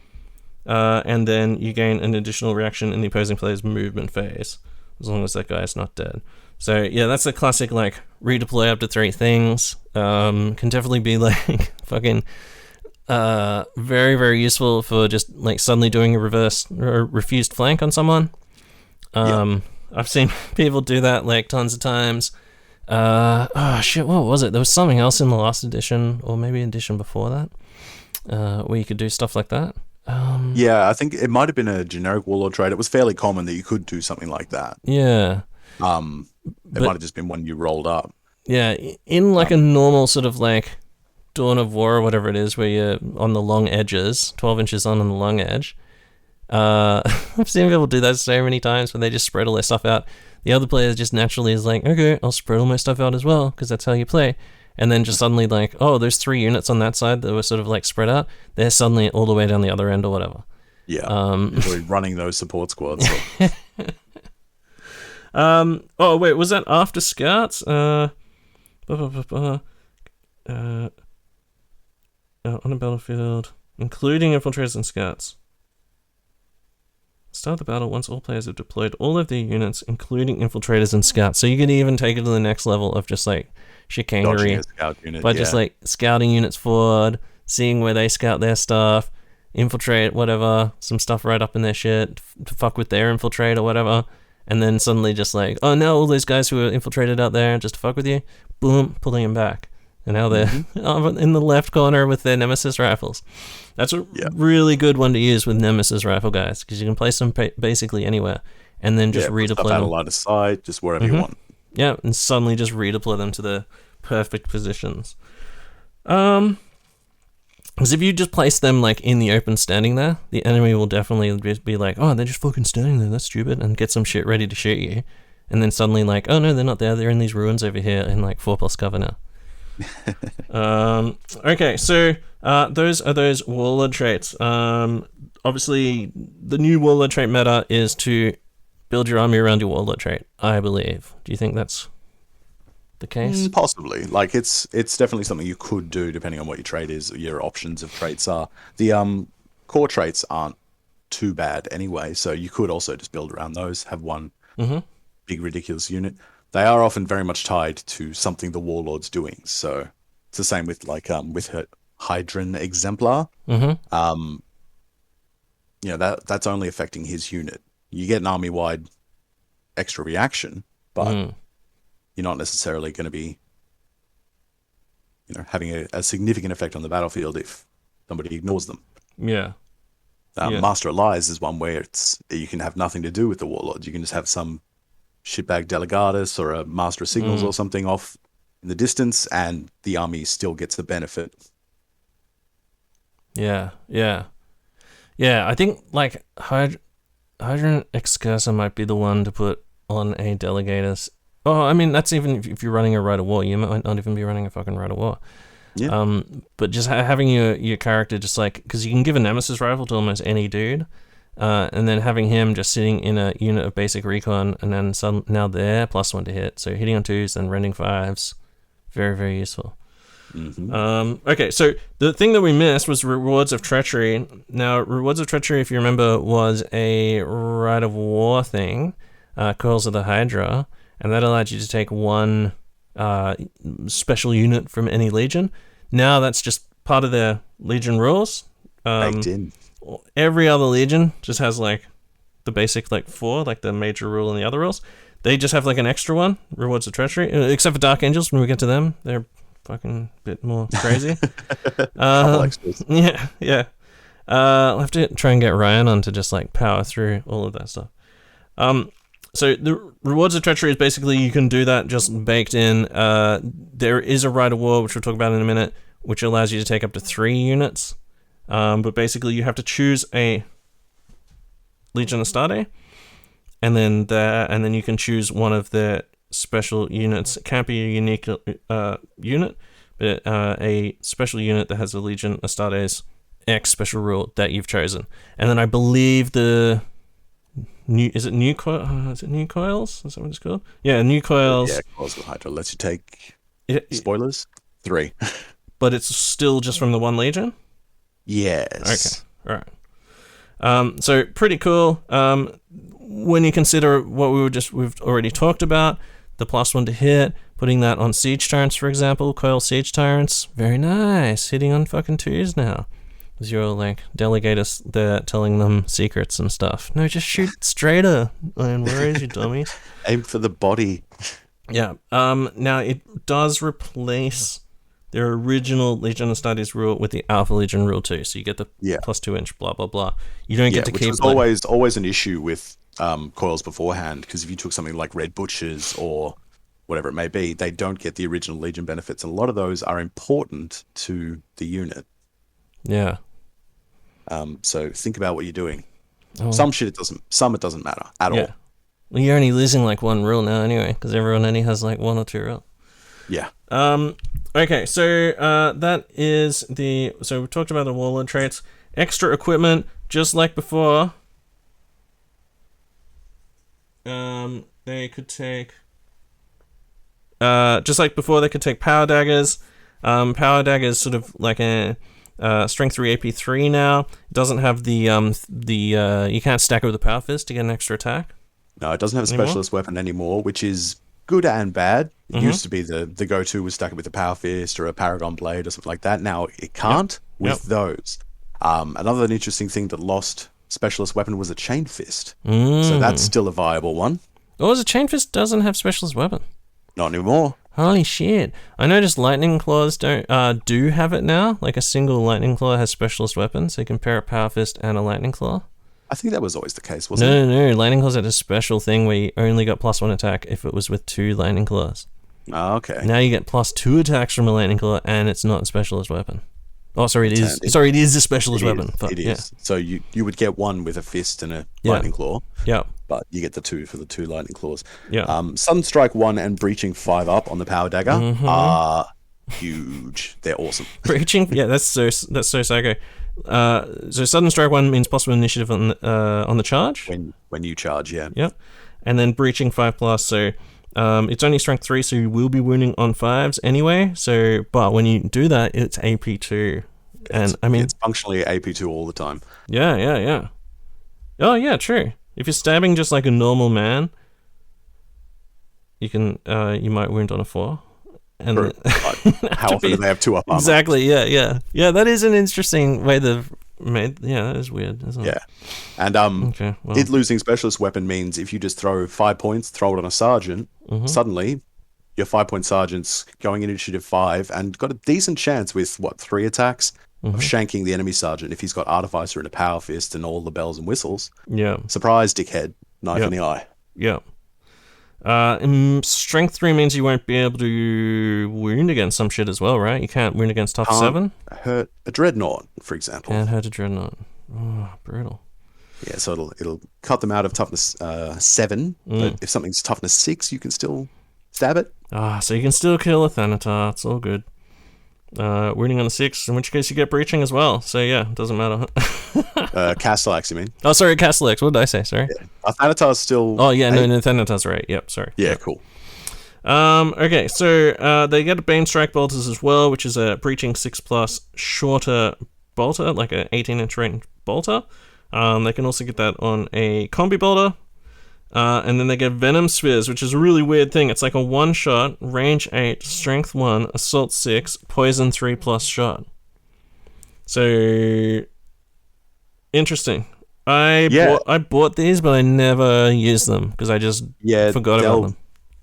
and then you gain an additional reaction in the opposing player's movement phase, as long as that guy is not dead. So yeah, that's a classic like redeploy up to 3 things. Can definitely be like fucking very, very useful for just like suddenly doing a reverse or refused flank on someone. I've seen people do that like tons of times. Oh shit, what was it? There was something else in the last edition, or maybe edition before that, where you could do stuff like that. Yeah, I think it might have been a generic warlord trait. It was fairly common that you could do something like that. Yeah. It might have just been one you rolled up. Yeah, in like a normal sort of like Dawn of War or whatever it is, where you're on the long edges, 12 inches on the long edge. I've seen people do that so many times when they just spread all their stuff out. The other player just naturally is like, okay, I'll spread all my stuff out as well, because that's how you play. And then just suddenly like, oh, there's 3 units on that side that were sort of like spread out. They're suddenly all the way down the other end or whatever. Yeah, usually running those support squads. Oh wait, was that after scouts? On a battlefield, including infiltrators and scouts. Start the battle once all players have deployed all of their units, including infiltrators and scouts. So you can even take it to the next level of just like chicanery by just like scouting units forward, seeing where they scout their stuff, infiltrate whatever, some stuff right up in their shit, to fuck with their infiltrate or whatever, and then suddenly just like, oh no, all those guys who are infiltrated out there just to fuck with you, boom, pulling them back. And now they're in the left corner with their Nemesis rifles. That's a really good one to use with Nemesis rifle guys, because you can place them basically anywhere, and then just redeploy them. Out of line of sight, just wherever you want. Yeah, and suddenly just redeploy them to the perfect positions. Because if you just place them like in the open standing there, the enemy will definitely be like, oh, they're just fucking standing there, that's stupid, and get some shit ready to shoot you. And then suddenly like, oh no, they're not there, they're in these ruins over here in like 4+ cover now. Okay, so those are those warlord traits. Obviously, the new warlord trait meta is to build your army around your warlord trait, I believe. Do you think that's the case? Possibly. Like it's definitely something you could do depending on what your trait is, your options of traits are. The core traits aren't too bad anyway, so you could also just build around those, have one big ridiculous unit. They are often very much tied to something the warlord's doing, so it's the same with like with her Hydran Exemplar. That's only affecting his unit. You get an army-wide extra reaction, but you're not necessarily going to be having a significant effect on the battlefield if somebody ignores them. Master of Lies is one where you can have nothing to do with the warlord. You can just have some shitbag delegatus or a Master of Signals or something off in the distance, and the army still gets the benefit. Yeah. I think like Hydran Excursa might be the one to put on a delegatus. Oh, I mean, that's even if you're running a Rite of War. You might not even be running a fucking Rite of War. Yeah. But just having your character just like, because you can give a Nemesis rifle to almost any dude, and then having him just sitting in a unit of basic recon, and then now they're +1 to hit, so hitting on 2s, then rending 5s, very, very useful. Okay, so the thing that we missed was Rewards of Treachery. Now, Rewards of Treachery, if you remember, was a Rite of War thing, Coils of the Hydra, and that allowed you to take one special unit from any legion. Now that's just part of their legion rules. Baked in. Every other legion just has like the basic like 4, like the major rule and the other rules. They just have like an extra one, Rewards of Treachery, except for Dark Angels. When we get to them, they're fucking bit more crazy. Yeah. I'll have to try and get Ryan on to just like power through all of that stuff. So the Rewards of Treachery is basically you can do that just baked in. There is a Rite of War, which we'll talk about in a minute, which allows you to take up to 3 units. But basically you have to choose a Legion Astarte, and then you can choose one of the special units. It can't be a unique unit, but a special unit that has a Legion Astartes X special rule that you've chosen. And then I believe the new coils? Is that what it's called? Yeah, new coils. Yeah, Coils of Hydra lets you take spoilers 3. But it's still just from the one Legion? Yes. Okay. All right. So pretty cool. When you consider what we've already talked about, the +1 to hit, putting that on siege tyrants, for example, coil siege tyrants, very nice. Hitting on fucking 2s now. As you're like delegators there telling them secrets and stuff. No, just shoot straighter. Iron Warriors, you dummies. Aim for the body. Yeah. Now it does replace their original Legion Astartes rule with the Alpha Legion rule too. So you get the +2 inch, blah blah blah. You don't get to keep. Which was always an issue with coils beforehand, because if you took something like Red Butchers or whatever it may be, they don't get the original Legion benefits, and a lot of those are important to the unit. Yeah. So think about what you're doing. Some it doesn't matter at all. Well, you're only losing like 1 rule now anyway, because everyone only has like 1 or 2 rule. Yeah. Okay, so that is so we talked about the warlord traits. Extra equipment, just like before. They could take just like before, they could take power daggers. Power daggers sort of like a strength 3 AP3 now. It doesn't have the you can't stack it with a power fist to get an extra attack. No, it doesn't have a specialist weapon anymore, which is good and bad. It used to be the go-to was stack it with a power fist or a paragon blade or something like that. Now it can't with those. Another interesting thing that lost specialist weapon was a chain fist. So that's still a viable one. Oh, a chain fist doesn't have specialist weapon. Not anymore. Holy shit. I noticed lightning claws do have it now. Like a single lightning claw has specialist weapons, so you can pair a power fist and a lightning claw. I think that was always the case, wasn't it? No. Lightning claws had a special thing where you only got +1 attack if it was with 2 lightning claws. Oh, okay. Now you get +2 attacks from a lightning claw, and it's not a specialist weapon. Oh, sorry, it is. Sorry, it is a specialist weapon. It is. Yeah. So you would get 1 with a fist and a lightning claw. Yeah. But you get the 2 for the 2 lightning claws. Yeah. Sudden Strike 1 and Breaching 5 up on the power dagger are huge. They're awesome. Breaching, yeah, that's so psycho. So Sudden Strike 1 means possible initiative on the charge. When you charge, yeah. Yep. And then Breaching 5+, so It's only strength 3, so you will be wounding on 5s anyway. So, but when you do that, it's AP 2. And I mean, it's functionally AP 2 all the time. Yeah. Oh yeah, true. If you're stabbing just like a normal man, you can you might wound on a 4. And how often do they have 2 up armor? Exactly. Yeah. That is an interesting way they've made. Yeah, that is weird, isn't it? Yeah. And it losing specialist weapon means if you just throw 5 points, throw it on a sergeant, suddenly your 5-point sergeant's going in initiative 5 and got a decent chance with 3 attacks of shanking the enemy sergeant if he's got Artificer and a Power Fist and all the bells and whistles. Yeah. Surprise, dickhead. Knife in the eye. Yeah. Strength 3 means you won't be able to wound against some shit as well, right? You can't wound against tough 7. Hurt a Dreadnought, for example. Can't hurt a Dreadnought. Oh, brutal. Yeah, so it'll cut them out of toughness 7, but if something's toughness 6, you can still stab it. So you can still kill a Thanatar. It's all good. Wounding on a 6, in which case you get breaching as well. So yeah, it doesn't matter. Castellax, you mean? Oh, sorry, Castellax. What did I say? Sorry. Yeah. Thanatar's still... Oh, yeah, no, Thanatar's right. Yep, sorry. Yeah, yep. Cool. Okay, so they get Bane Strike Bolters as well, which is a breaching 6+ shorter bolter, like an 18-inch range bolter. They can also get that on a combi bolter. And then they get Venom Spheres, which is a really weird thing. It's like a 1-shot, range 8, strength 1, assault 6, poison 3+ shot. So, interesting. I bought these, but I never used them because I just forgot about them.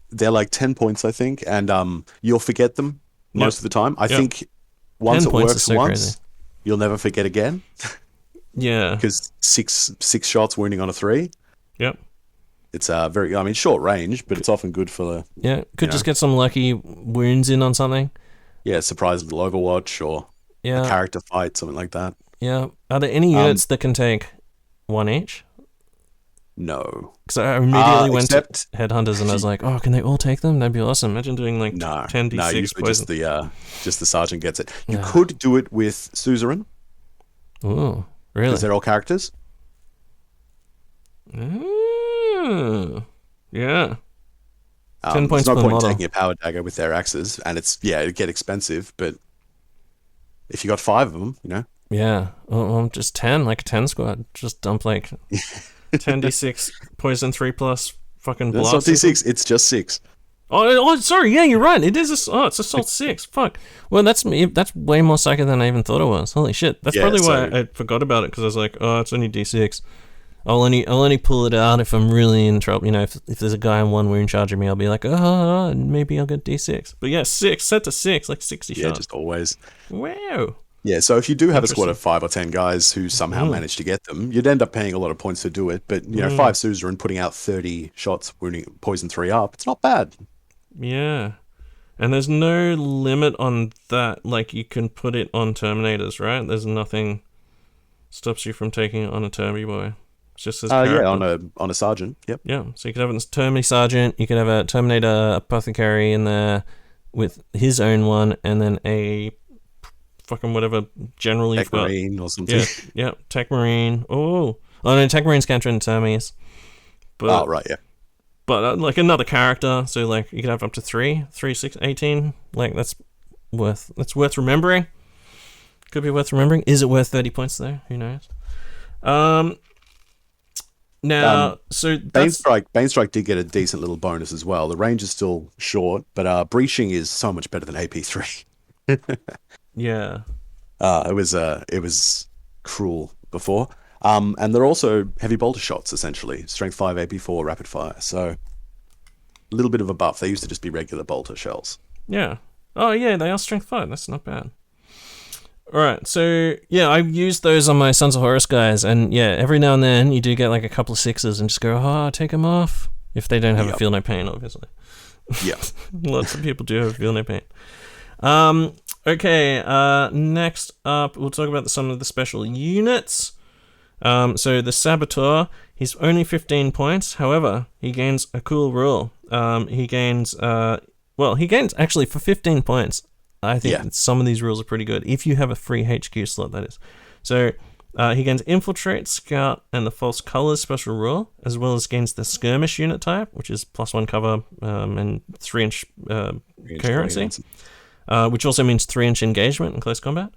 They're like 10 points, I think, and you'll forget them most of the time. I think once it works once, you'll never forget again. Yeah. Because six shots wounding on a 3. Yep. It's very, short range, but it's often good for could just get some lucky wounds in on something. Yeah, surprise little Overwatch or a character fight, something like that. Yeah. Are there any units that can take 1 each? No. Because I immediately went to Headhunters and I was like, oh, can they all take them? That'd be awesome. Imagine doing like 10d6 No, usually poison. just the sergeant gets it. You could do it with Suzerain. Oh, really? Because they're all characters. Yeah. 10 points there's no per point model. taking a power dagger with their axes, and it'd get expensive, but if you got 5 of them, Yeah. Well, just 10, like a 10 squad. Just dump like 10d6 poison 3+ fucking blast. It's not d6, it's just 6. Oh, sorry. Yeah, you're right. It is. It's assault 6. Fuck. Well, that's way more psycho than I even thought it was. Holy shit. That's probably why I forgot about it, because I was like, oh, it's only d6. I'll only pull it out if I'm really in trouble. If there's a guy on 1 wound charging me, I'll be like, oh, maybe I'll get d6. But yeah, 6 set to 6, like 60 shots. Yeah, just always. Wow. Yeah, so if you do have a squad of 5 or 10 guys who somehow manage to get them, you'd end up paying a lot of points to do it. But 5 Suzerain putting out 30 shots, wounding poison 3 up, it's not bad. Yeah. And there's no limit on that. Like, you can put it on Terminators, right? There's nothing stops you from taking it on a Termi boy. It's just as on a sergeant. Yep. Yeah. So you could have a Termi sergeant, you could have a Terminator apothecary in there with his own one, and then a fucking whatever general you've got. Tech Marine or something. Yeah. Tech Marine. Oh no, Tech Marine's countering Termis. But, right, yeah. But like another character, so like you could have up to 3, 6, 18. Like that's worth remembering. Could be worth remembering. Is it worth 30 points though? Who knows? Now, so Bane Strike did get a decent little bonus as well. The range is still short, but breaching is so much better than AP3. Yeah. It was cruel before. And they're also heavy bolter shots, essentially. Strength 5, AP4, rapid fire. So a little bit of a buff. They used to just be regular bolter shells. Yeah. Oh, yeah, they are strength 5. That's not bad. All right, so yeah, I used those on my Sons of Horus guys, and yeah, every now and then you do get like a couple of 6s and just go, take them off. If they don't have a feel no pain, obviously. Yeah. Lots of people do have feel no pain. Okay, next up, we'll talk about some of the special units. So the Saboteur, he's only 15 points. However, he gains a cool rule. He gains actually for 15 points. I think some of these rules are pretty good. If you have a free HQ slot, that is. So He gains Infiltrate, Scout, and the False Colors special rule, as well as gains the Skirmish unit type, which is +1 cover and 3-inch coherency, which also means 3-inch engagement in close combat.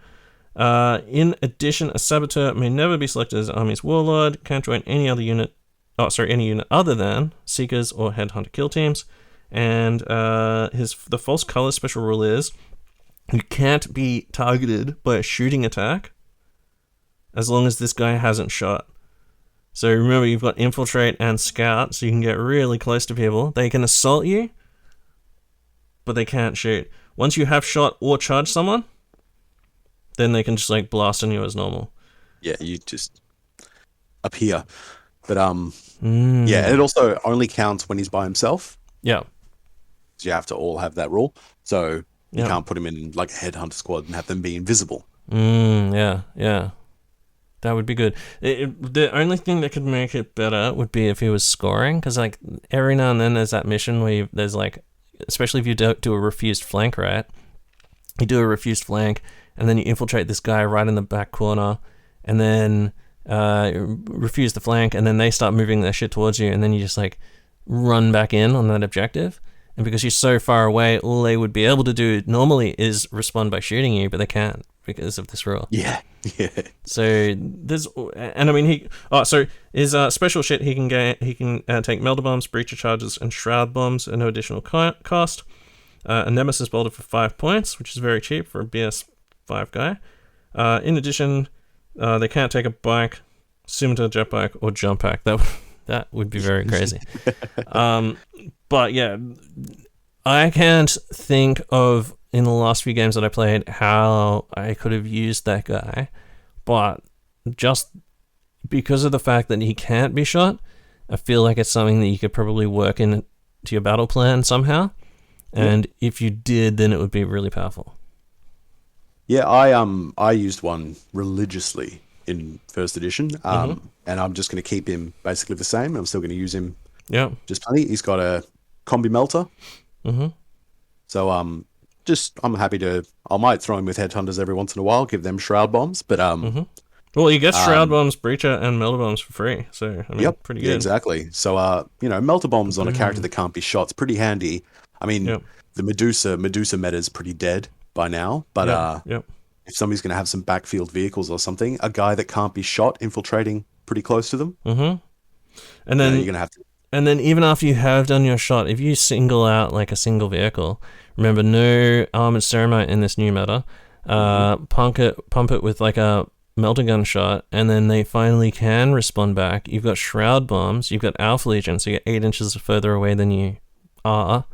In addition, a Saboteur may never be selected as Army's Warlord, can't join any unit other than Seekers or Headhunter kill teams. And the False Colors special rule is you can't be targeted by a shooting attack as long as this guy hasn't shot. So remember, you've got Infiltrate and Scout, so you can get really close to people. They can assault you, but they can't shoot. Once you have shot or charged someone, then they can just like blast on you as normal. Yeah, you just appear. But yeah, it also only counts when he's by himself. Yeah. So you have to all have that rule. So you can't put him in like a headhunter squad and have them be invisible. Yeah. That would be good. The only thing that could make it better would be if he was scoring, because like every now and then there's that mission where there's like, especially if you do a refused flank, right? You do a refused flank, and then you infiltrate this guy right in the back corner, and then refuse the flank, and then they start moving their shit towards you, and then you just like run back in on that objective. And because you're so far away, all they would be able to do normally is respond by shooting you, but they can't because of this rule. Yeah. So there's, and I mean his special shit, he can take Melter Bombs, Breacher Charges, and Shroud Bombs at no additional cost. A Nemesis Bolter for 5 points, which is very cheap for a BS 5 guy. In addition, they can't take a bike, Scimitar Jetbike, or Jump Pack. That would be very crazy. But yeah, I can't think of in the last few games that I played how I could have used that guy, but just because of the fact that he can't be shot, I feel like it's something that you could probably work into your battle plan somehow. And if you did, then it would be really powerful. Yeah, I used one religiously in first edition, and I'm just going to keep him basically the same. I'm still going to use him just plenty. He's got a combi melter. So I'm happy to, I might throw him with headhunters every once in a while, give them shroud bombs, but well, you get shroud bombs, breacher, and melter bombs for free. So I mean, pretty good. Yeah, exactly. So melter bombs on a character that can't be shot is pretty handy. I mean, the Medusa meta is pretty dead by now, but if somebody's going to have some backfield vehicles or something, a guy that can't be shot infiltrating pretty close to them, and then you're going to have to. And then even after you have done your shot, if you single out like a single vehicle, remember no armored ceramite in this new meta, pump it with like a melter gun shot, and then they finally can respond back. You've got shroud bombs, you've got Alpha Legion, so you're 8 inches further away than you are.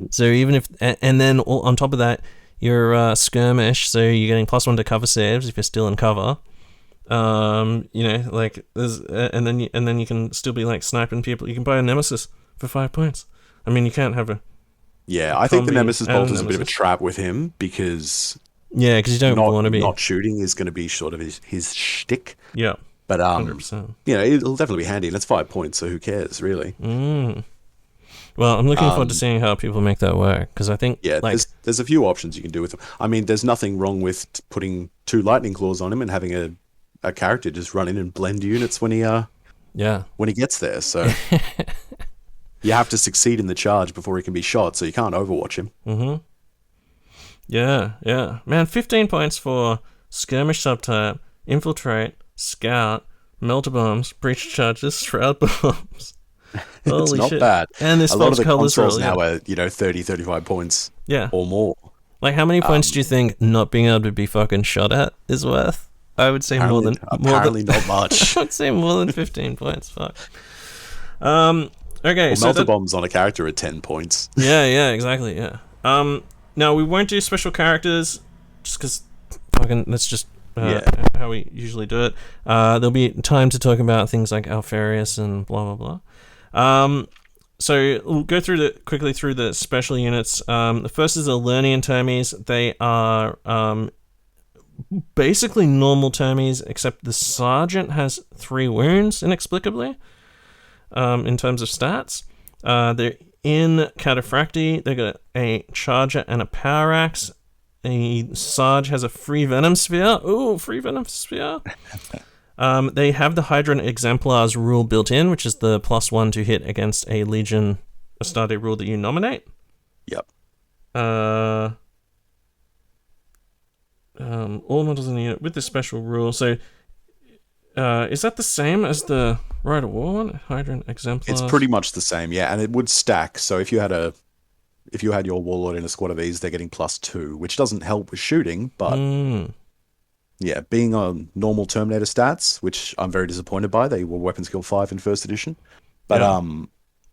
So even if, and then on top of that, you're skirmish, so you're getting +1 to cover saves if you're still in cover. Like there's, and then you can still be like sniping people. You can buy a Nemesis for 5 points. I mean, you can't have a. Yeah, I think the Nemesis bolt is a bit of a trap with him because. Yeah, because you don't want to be not shooting is going to be sort of his shtick. Yeah, but 100%. It'll definitely be handy, and it's 5 points, so who cares really? Well, I'm looking forward to seeing how people make that work, because I think there's a few options you can do with him. I mean, there's nothing wrong with putting 2 lightning claws on him and having a character just run in and blend units when he gets there. So you have to succeed in the charge before he can be shot, so you can't overwatch him. Yeah. Man, 15 points for skirmish subtype, infiltrate, scout, melter bombs, breach charges, shroud bombs. It's not bad. And this a lot of the consoles roll, now are 30, 35 points or more. Like, how many points do you think not being able to be fucking shot at is worth? I would say more than not much. I would say more than 15 points. Fuck. Okay. Melter bombs on a character are 10 points. Yeah, exactly. Yeah. Now we won't do special characters just because fucking that's just how we usually do it. There'll be time to talk about things like Alfarius and blah blah blah. So we'll go quickly through the special units. The first is the Lernian Termes. They are basically normal Termes, except the Sergeant has 3 wounds inexplicably. In terms of stats, they're in Cataphracti. They got a Charger and a Power Axe. The Sarge has a free Venom Sphere. Ooh, free Venom Sphere. They have the Hydron Exemplars rule built in, which is the +1 to hit against a Legion Astarte rule that you nominate. Yep. All models in the unit with this special rule. So, is that the same as the Rite of War one? Hydron Exemplars? It's pretty much the same, yeah, and it would stack. So if you had your Warlord in a squad of these, they're getting +2, which doesn't help with shooting, but yeah, being on normal Terminator stats, which I'm very disappointed by. They were weapon skill 5 in first edition, but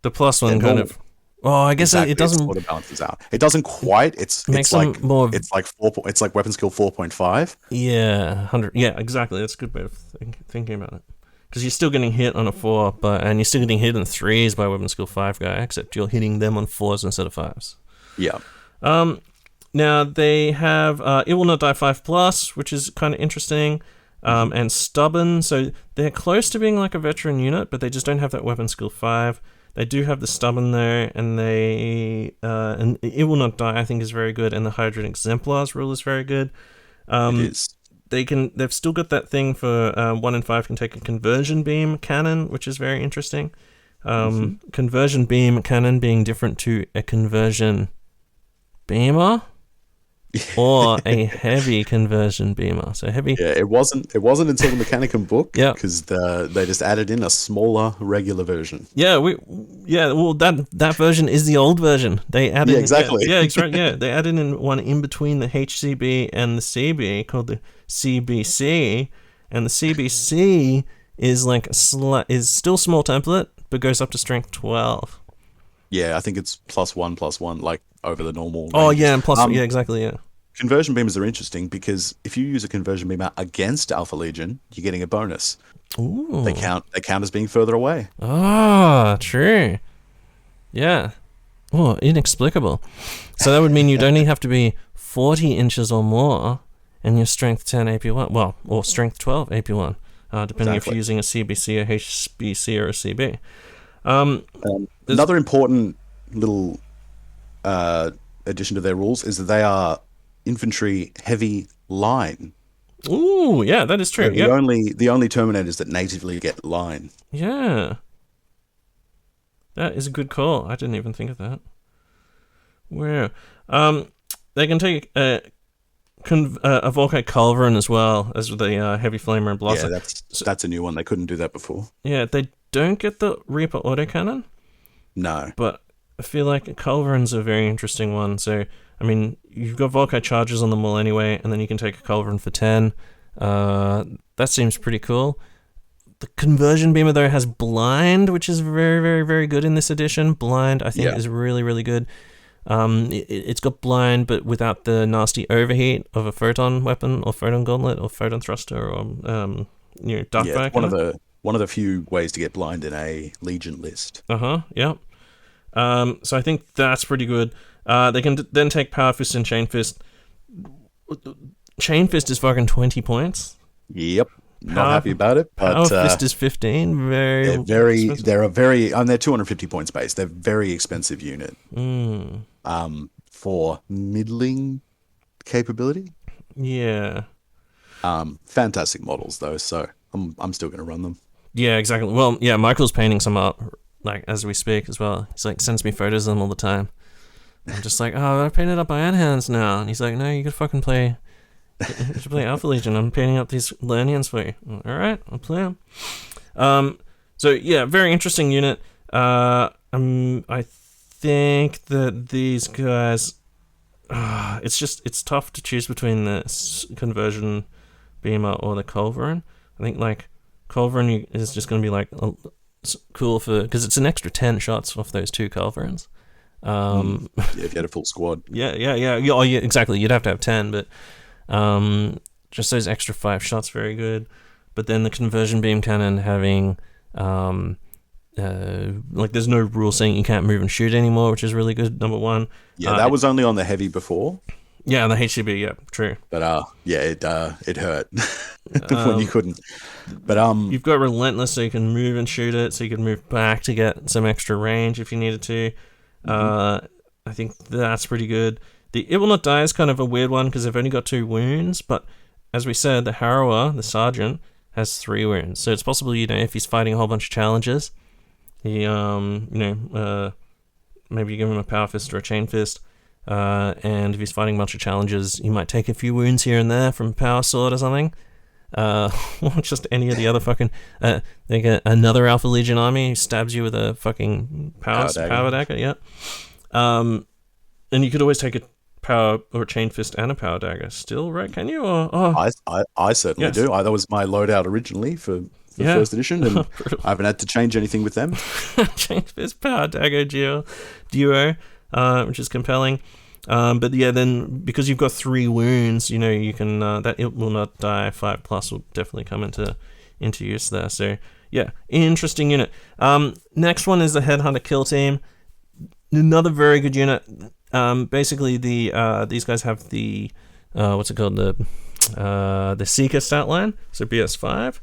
the +1 kind of. Oh, I guess exactly, it doesn't. It sort of balances out. It doesn't quite. It's like more. It's like weapon skill 4.5. Yeah, 100. Yeah, exactly. That's a good way of thinking about it. Because you're still getting hit on a 4, and you're still getting hit in 3s by weapon skill 5 guy, except you're hitting them on 4s instead of 5s. Yeah. Now they have It Will Not Die 5+, which is kind of interesting, and Stubborn. So they're close to being like a veteran unit, but they just don't have that weapon skill 5. They do have the Stubborn though, and and It Will Not Die I think is very good, and the Hydron Exemplars rule is very good. It is. They've still got that thing for 1 in 5 can take a conversion beam cannon, which is very interesting. Conversion beam cannon being different to a conversion beamer or a heavy conversion beamer. So heavy. Yeah, it wasn't until the Mechanicum book, because they just added in a smaller regular version. Yeah, well that version is the old version. They added exactly. They added in one in between the HCB and the CB called the CBC, and the CBC is like is still small template but goes up to strength 12. Yeah, I think it's +1/+1, like over the normal. Oh ranges. yeah, and plus exactly, yeah. Conversion beamers are interesting because if you use a conversion beamer against Alpha Legion, you're getting a bonus. Ooh. They count as being further away. Ah, true. Yeah. Oh, inexplicable. So that would mean you'd only have to be 40 inches or more, and your strength 10 AP1. Well, or strength 12 AP1, depending if you're using a CBC, a HBC, or a CB. Another important little addition to their rules is that they are infantry heavy line. Ooh, yeah, that is true. The only Terminators that natively get line. Yeah. That is a good call. I didn't even think of that. Wow. They can take a Volkite Culverin as well as the Heavy Flamer and Blossom. Yeah, that's a new one. They couldn't do that before. Yeah, they don't get the Reaper autocannon. No. But I feel like Culverin's a very interesting one. So, I mean, you've got Volkite charges on them all anyway, and then you can take a Culverin for 10. That seems pretty cool. The Conversion Beamer, though, has Blind, which is very, very, very good in this edition. Blind, I think, is really, really good. It's got Blind, but without the nasty overheat of a Photon weapon, or Photon Gauntlet, or Photon Thruster, or Darkbag. Yeah, one of the few ways to get Blind in a Legion list. Yeah. So I think that's pretty good. They can then take Power Fist and Chain Fist. Chain Fist is fucking 20 points. Yep. Not happy about it, but Power Fist is 15. they're 250 points base. They're a very expensive unit. For middling capability. Yeah. Fantastic models though, so I'm still going to run them. Yeah, exactly. Well, yeah, Michael's painting some up, like, as we speak as well. He's like, sends me photos of them all the time. I'm just like, oh, I painted up my own hands now. And he's like, no, you gotta fucking play. You should play Alpha Legion. I'm painting up these Lernians for you. All right, I'll play them. So yeah, very interesting unit. I think that these guys, it's tough to choose between the Conversion Beamer or the Culverin. I think like Culverin is just going to be like cool because it's an extra 10 shots off those 2 Culverins. If you had a full squad. Yeah, exactly. You'd have to have 10, but just those extra 5 shots, very good. But then the Conversion Beam Cannon having there's no rule saying you can't move and shoot anymore, which is really good. Number 1. Yeah, that was only on the heavy before. Yeah, on the HCB, yeah, true. But it hurt when you couldn't. But you've got Relentless, so you can move and shoot it, so you can move back to get some extra range if you needed to. I think that's pretty good. The It Will Not Die is kind of a weird one because they've only got 2 wounds, but as we said, the Harrower, the Sergeant, has 3 wounds. So it's possible, if he's fighting a whole bunch of challenges, he, maybe you give him a power fist or a chain fist, and if he's fighting a bunch of challenges, you might take a few wounds here and there from a power sword or something. Or just any of the other fucking, another Alpha Legion army who stabs you with a fucking power dagger, yeah. And you could always take a power or chain fist and a power dagger still, right? Can you? I certainly do. That was my loadout originally for first edition, and I haven't had to change anything with them. Chain fist power dagger duo, which is compelling. But yeah, then because you've got 3 wounds, you can that it will not die 5+ will definitely come into use there. So yeah, interesting unit. Next one is the Headhunter Kill Team. Another very good unit. Basically, these guys have the what's it called, the Seeker stat line, so BS5.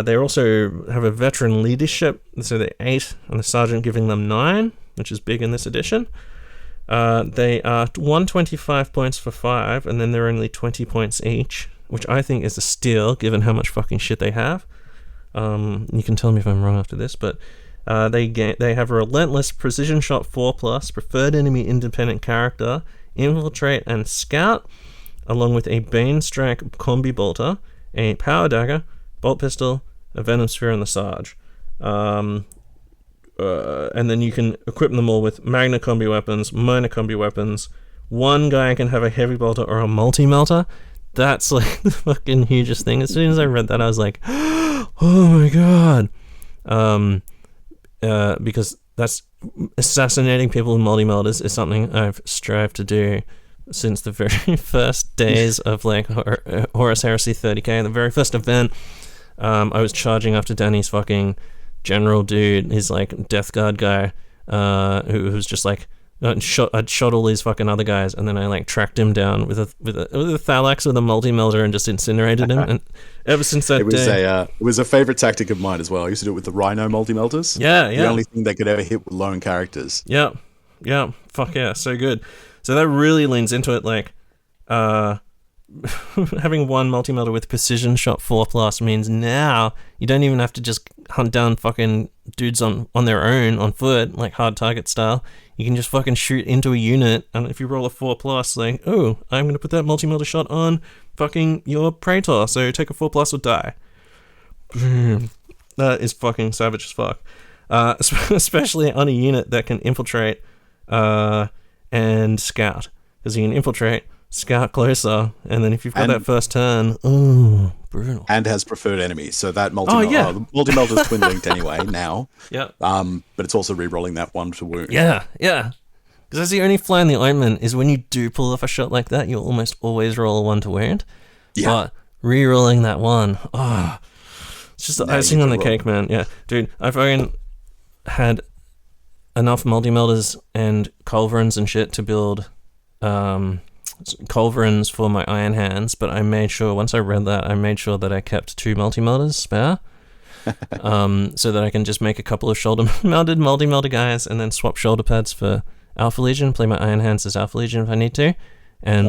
They also have a veteran leadership, so they're 8, and the sergeant giving them 9, which is big in this edition. They are 125 points for 5, and then they're only 20 points each, which I think is a steal given how much fucking shit they have. You can tell me if I'm wrong after this, but they have a relentless precision shot 4+, preferred enemy independent character, infiltrate and scout, along with a Bane Strike combi bolter, a power dagger, bolt pistol, a venom sphere, and the Sarge. And then you can equip them all with Magna combi weapons, minor combi weapons. One guy can have a heavy bolter or a multi-melter. That's like the fucking hugest thing. As soon as I read that, I was like, oh my god. Because that's assassinating people with multi-melters is something I've strived to do since the very first days of like Horus Heresy 30k, the very first event. I was charging after Danny's fucking general dude, his like Death Guard guy, who was just like I'd shot all these fucking other guys, and then I like tracked him down with a Thalax with a multi-melter and just incinerated him. And ever since that it was a favorite tactic of mine as well. I used to do it with the Rhino multi-melters. Yeah. The only thing they could ever hit with lone characters. Yeah, fuck yeah, so good. So that really leans into it, like having one multi-melter with precision shot 4+ means now you don't even have to just hunt down fucking dudes on their own on foot, like hard target style. You can just fucking shoot into a unit, and if you roll a 4+, like, oh, I'm gonna put that multi-melter shot on fucking your Praetor, so take a 4+ or die. Boom. That is fucking savage as fuck. Especially on a unit that can infiltrate and scout, because you can infiltrate, scout closer, and then if you've got that first turn, brutal. And has preferred enemies, so that multi-melter, the multi-melter's twin linked anyway now. Yeah. But it's also re-rolling that one to wound. Yeah. Because that's the only fly in the ointment, is when you do pull off a shot like that, you'll almost always roll a 1 to wound. Yeah. But re-rolling that one, it's just the icing on the cake, man. Yeah, dude, I've fucking had enough multi-melters and culverins and shit to build culverins for my iron hands, but I made sure, once I read that, I made sure that I kept 2 multi-melters spare, so that I can just make a couple of shoulder-mounted multi-melter guys and then swap shoulder pads for Alpha Legion, play my iron hands as Alpha Legion if I need to. And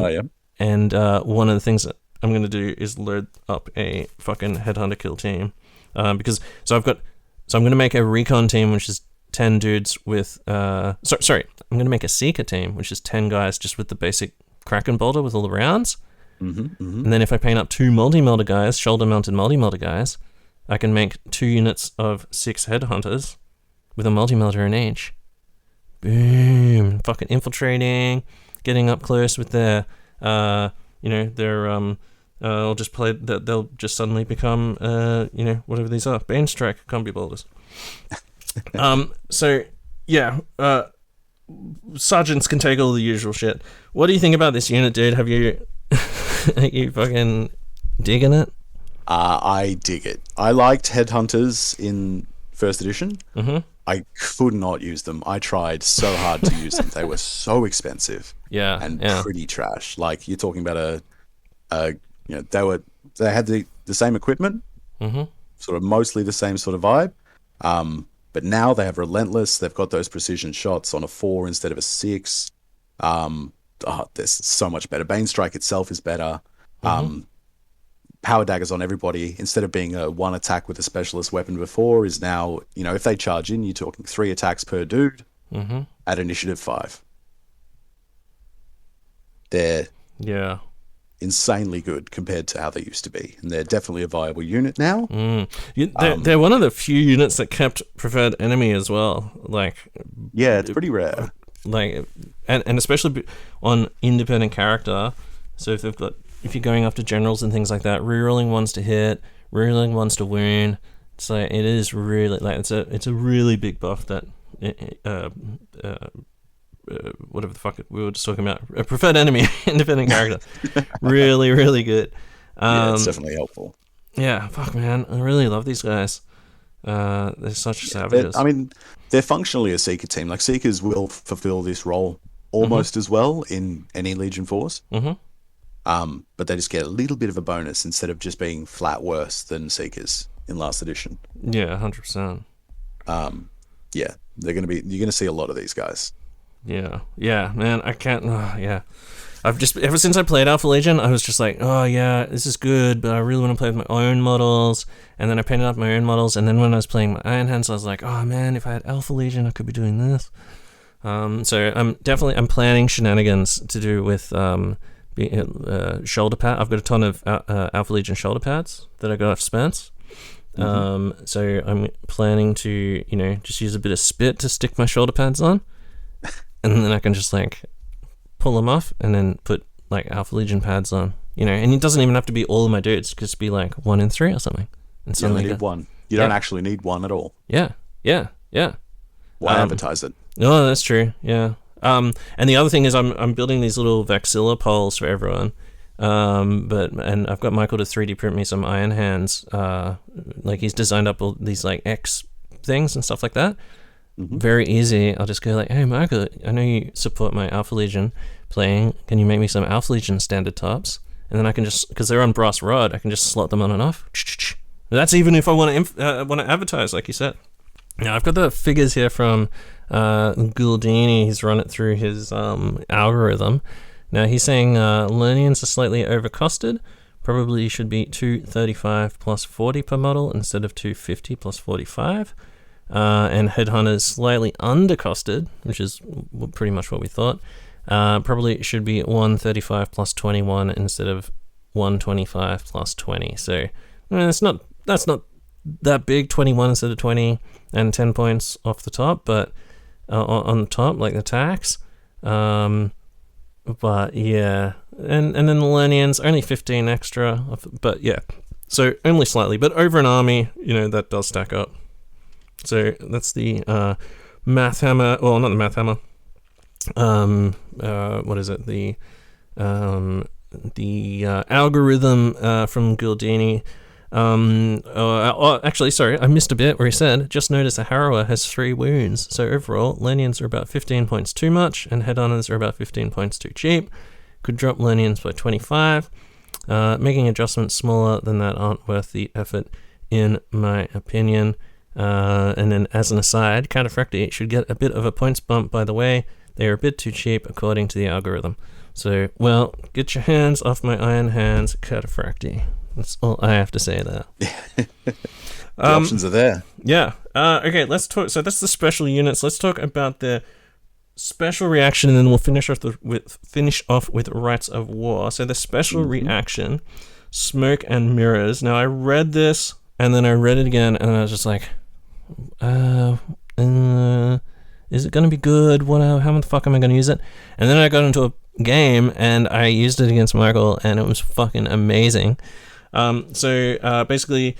one of the things that I'm going to do is load up a fucking Headhunter Kill Team, because I'm going to make a recon team, which is 10 dudes with I'm going to make a Seeker team, which is 10 guys just with the basic Kraken bolter with all the rounds. And then if I paint up 2 multi-melter guys, shoulder-mounted multi-melter guys, I can make 2 units of 6 Headhunters with a multi-melter in each. Boom! Fucking infiltrating, getting up close with their, I'll just play that. They'll just suddenly become, whatever these are, Bane Strike combi bolters. Sergeants can take all the usual shit. What do you think about this unit, dude? Are you fucking digging it? I dig it. I liked Headhunters in first edition. I could not use them. I tried so hard to use them. They were so expensive. And pretty trash. Like, you're talking about they had the same equipment, sort of mostly the same sort of vibe. But now they have Relentless. They've got those precision shots on a 4 instead of a 6. They're so much better. Bane Strike itself is better. power daggers on everybody, instead of being a one attack with a specialist weapon before, is now, if they charge in, you're talking 3 attacks per dude at initiative 5. They're insanely good compared to how they used to be, and they're definitely a viable unit now. They're one of the few units that kept preferred enemy as well. It's pretty rare. And especially on independent character. So if you're going after generals and things like that, rerolling ones to hit, rerolling ones to wound. So it is really it's a really big buff that whatever the fuck we were just talking about, a preferred enemy independent character, really, really good. It's definitely helpful. Yeah, fuck man, I really love these guys. They're such savages. They're functionally a Seeker team. Like, Seekers will fulfill this role almost as well in any Legion force. But they just get a little bit of a bonus instead of just being flat worse than Seekers in last edition. Yeah, 100%. You're gonna see a lot of these guys. Yeah, man, I can't. I've just, ever since I played Alpha Legion, I was just like, oh yeah, this is good, but I really want to play with my own models. And then I painted up my own models, and then when I was playing my Iron Hands, I was like, oh man, if I had Alpha Legion, I could be doing this. So I'm planning shenanigans to do with shoulder pad. I've got a ton of Alpha Legion shoulder pads that I got off Spence. So I'm planning to, just use a bit of spit to stick my shoulder pads on. And then I can just pull them off and then put Alpha Legion pads on, and it doesn't even have to be all of my dudes. It could just be 1 in 3 or something. And you only need one. You don't actually need one at all. Yeah. Why advertise it? No, that's true. Yeah. And the other thing is I'm building these little Vaxilla poles for everyone. And I've got Michael to 3D print me some Iron Hands. He's designed up all these X things and stuff like that. Very easy. I'll just go hey Michael, I know you support my Alpha Legion playing. Can you make me some Alpha Legion standard tops? And then I can just, because they're on brass rod, I can just slot them on and off. That's even if I want to advertise, like you said. Now I've got the figures here from Guldini. He's run it through his algorithm. Now he's saying Lernians are slightly overcosted. Probably should be 235 plus 40 per model instead of 250 plus 45. And Headhunters slightly undercosted, which is pretty much what we thought. Probably should be 135 plus 21 instead of 125 plus 20. So that's not that big, 21 instead of 20, and 10 points off the top, but on the top, the tax. But yeah, and then the Lernians only 15 extra, but yeah, so only slightly, but over an army, that does stack up. So that's the math hammer. Well, not the math hammer. What is it? The algorithm from Guldini. Actually, sorry, I missed a bit where he said, just notice a Harrower has 3 wounds. So overall, Lernians are about 15 points too much, and Headhunters are about 15 points too cheap. Could drop Lernians by 25. Making adjustments smaller than that aren't worth the effort, in my opinion. And then, as an aside, Cataphracti should get a bit of a points bump, by the way. They are a bit too cheap, according to the algorithm. So, well, get your hands off my Iron Hands, Cataphracti. That's all I have to say there. The options are there. Yeah. Okay, let's talk. So that's the special units. Let's talk about the special reaction, and then we'll finish off with Rites of War. So the special reaction, Smoke and Mirrors. Now, I read this, and then I read it again, and I was just like, is it going to be good? How the fuck am I going to use it? And then I got into a game, and I used it against Michael, and it was fucking amazing. So basically,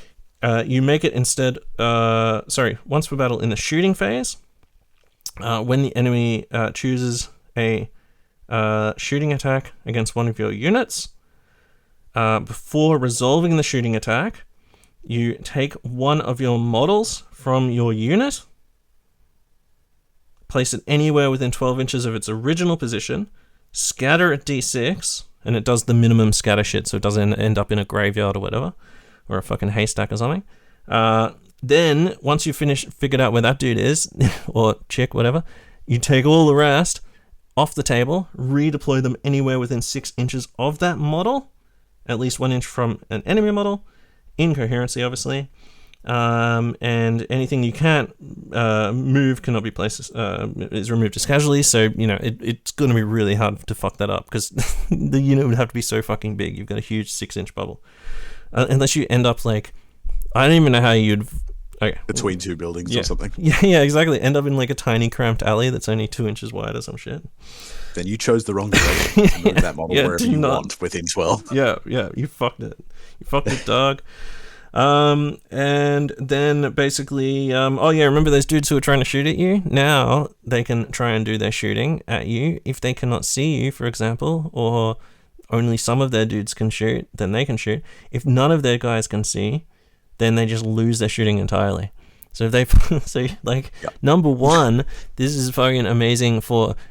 you make it instead, once per battle in the shooting phase, when the enemy chooses a shooting attack against one of your units, before resolving the shooting attack, you take one of your models from your unit, place it anywhere within 12 inches of its original position, scatter at D6, and it does the minimum scatter shit, so it doesn't end up in a graveyard or whatever, or a fucking haystack or something. Then, once you've figured out where that dude is, or chick, whatever, you take all the rest off the table, redeploy them anywhere within 6 inches of that model, at least 1 inch from an enemy model, in coherency, obviously. And anything you can't move cannot be placed, is removed as casualty. So, it's going to be really hard to fuck that up because the unit would have to be so fucking big. You've got a huge 6-inch bubble. Unless you end up like, I don't even know how you'd... Okay. Between two buildings or something. Yeah, exactly. End up in like a tiny cramped alley that's only 2 inches wide or some shit. Then you chose the wrong direction to move that model wherever you want within 12. Yeah, you fucked it. You fucked it, dog. And then basically, remember those dudes who were trying to shoot at you? Now they can try and do their shooting at you. If they cannot see you, for example, or only some of their dudes can shoot, then they can shoot. If none of their guys can see, then they just lose their shooting entirely. So if they, number one, this is fucking amazing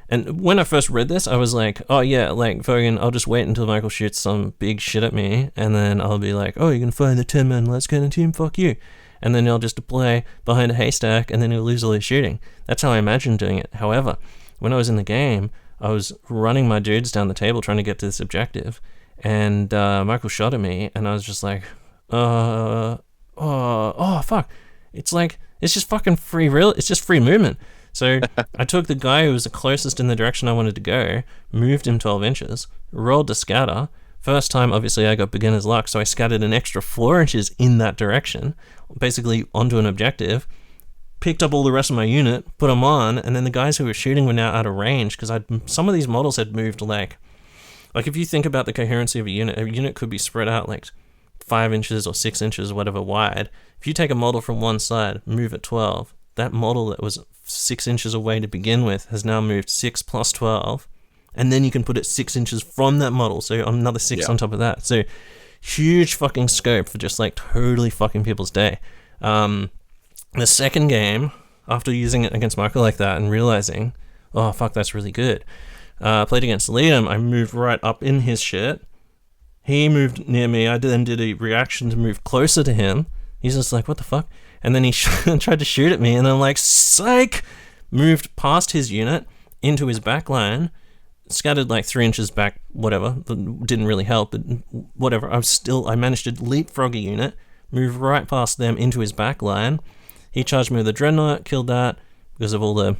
and when I first read this, I was like, oh yeah, like fucking, I'll just wait until Michael shoots some big shit at me, and then I'll be like, oh, you're gonna find the 10-man, let's get a team, fuck you. And then he'll just deploy behind a haystack, and then he'll lose all his shooting. That's how I imagined doing it. However, when I was in the game, I was running my dudes down the table trying to get to this objective, and Michael shot at me, and I was just like, oh fuck, it's just fucking it's just free movement. So I took the guy who was the closest in the direction I wanted to go, moved him 12 inches, rolled to scatter. First time, obviously, I got beginner's luck, so I scattered an extra 4 inches in that direction, basically onto an objective, picked up all the rest of my unit, put them on, and then the guys who were shooting were now out of range, because some of these models had moved like if you think about the coherency of a unit could be spread out like 5 inches or 6 inches, whatever, wide. If you take a model from one side, move it 12, that model that was 6 inches away to begin with has now moved 6 plus 12, and then you can put it 6 inches from that model, so another 6 on top of that. So huge fucking scope for just like totally fucking people's day. The second game, after using it against Michael like that and realizing, oh fuck, that's really good, played against Liam, I moved right up in his shit. He moved near me. I then did a reaction to move closer to him. He's just like, what the fuck? And then he tried to shoot at me, and I'm like, psych! Moved past his unit into his back line, scattered like 3 inches back, whatever. Didn't really help, but whatever. I managed to leapfrog a unit, move right past them into his back line. He charged me with a dreadnought, killed that because of all the,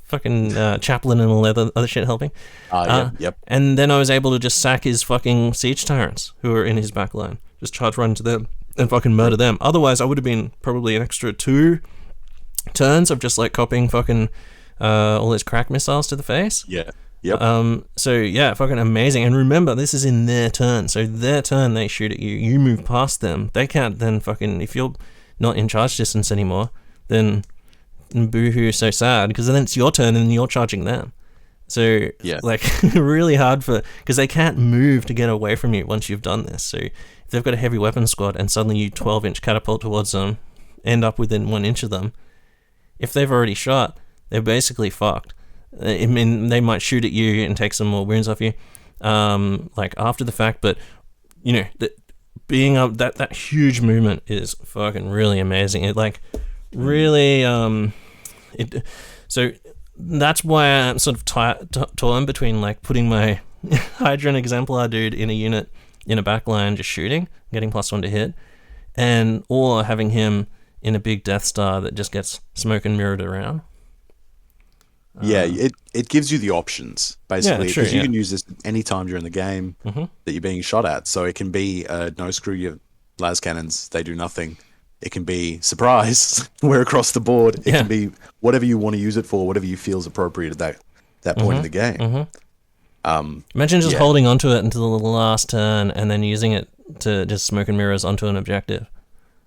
fucking chaplain and all that other shit helping. Yep. And then I was able to just sack his fucking siege tyrants who were in his back line. Just charge right into them and fucking murder them. Otherwise, I would have been probably an extra 2 turns of just like copying fucking all those crack missiles to the face. Yeah. Yep. So yeah, fucking amazing. And remember, this is in their turn. So their turn, they shoot at you. You move past them. They can't then fucking, if you're not in charge distance anymore, then boohoo, so sad, because then it's your turn and you're charging them. So really hard because they can't move to get away from you once you've done this. So if they've got a heavy weapon squad and suddenly you 12-inch catapult towards them, end up within 1 inch of them, if they've already shot, they're basically fucked. I mean, they might shoot at you and take some more wounds off you, like after the fact, but being up that huge movement is fucking really amazing. It like really so that's why I'm sort of torn between like putting my Hydran Exemplar dude in a unit in a backline just shooting, getting +1 to hit, or having him in a big Death Star that just gets smoke and mirrored around. It gives you the options, basically, because you can use this any time during the game that you're being shot at. So it can be no screw your las cannons, they do nothing. It can be surprise, we're across the board. It can be whatever you want to use it for, whatever you feel is appropriate at that point in the game. Imagine just holding onto it until the last turn and then using it to just smoke and mirrors onto an objective.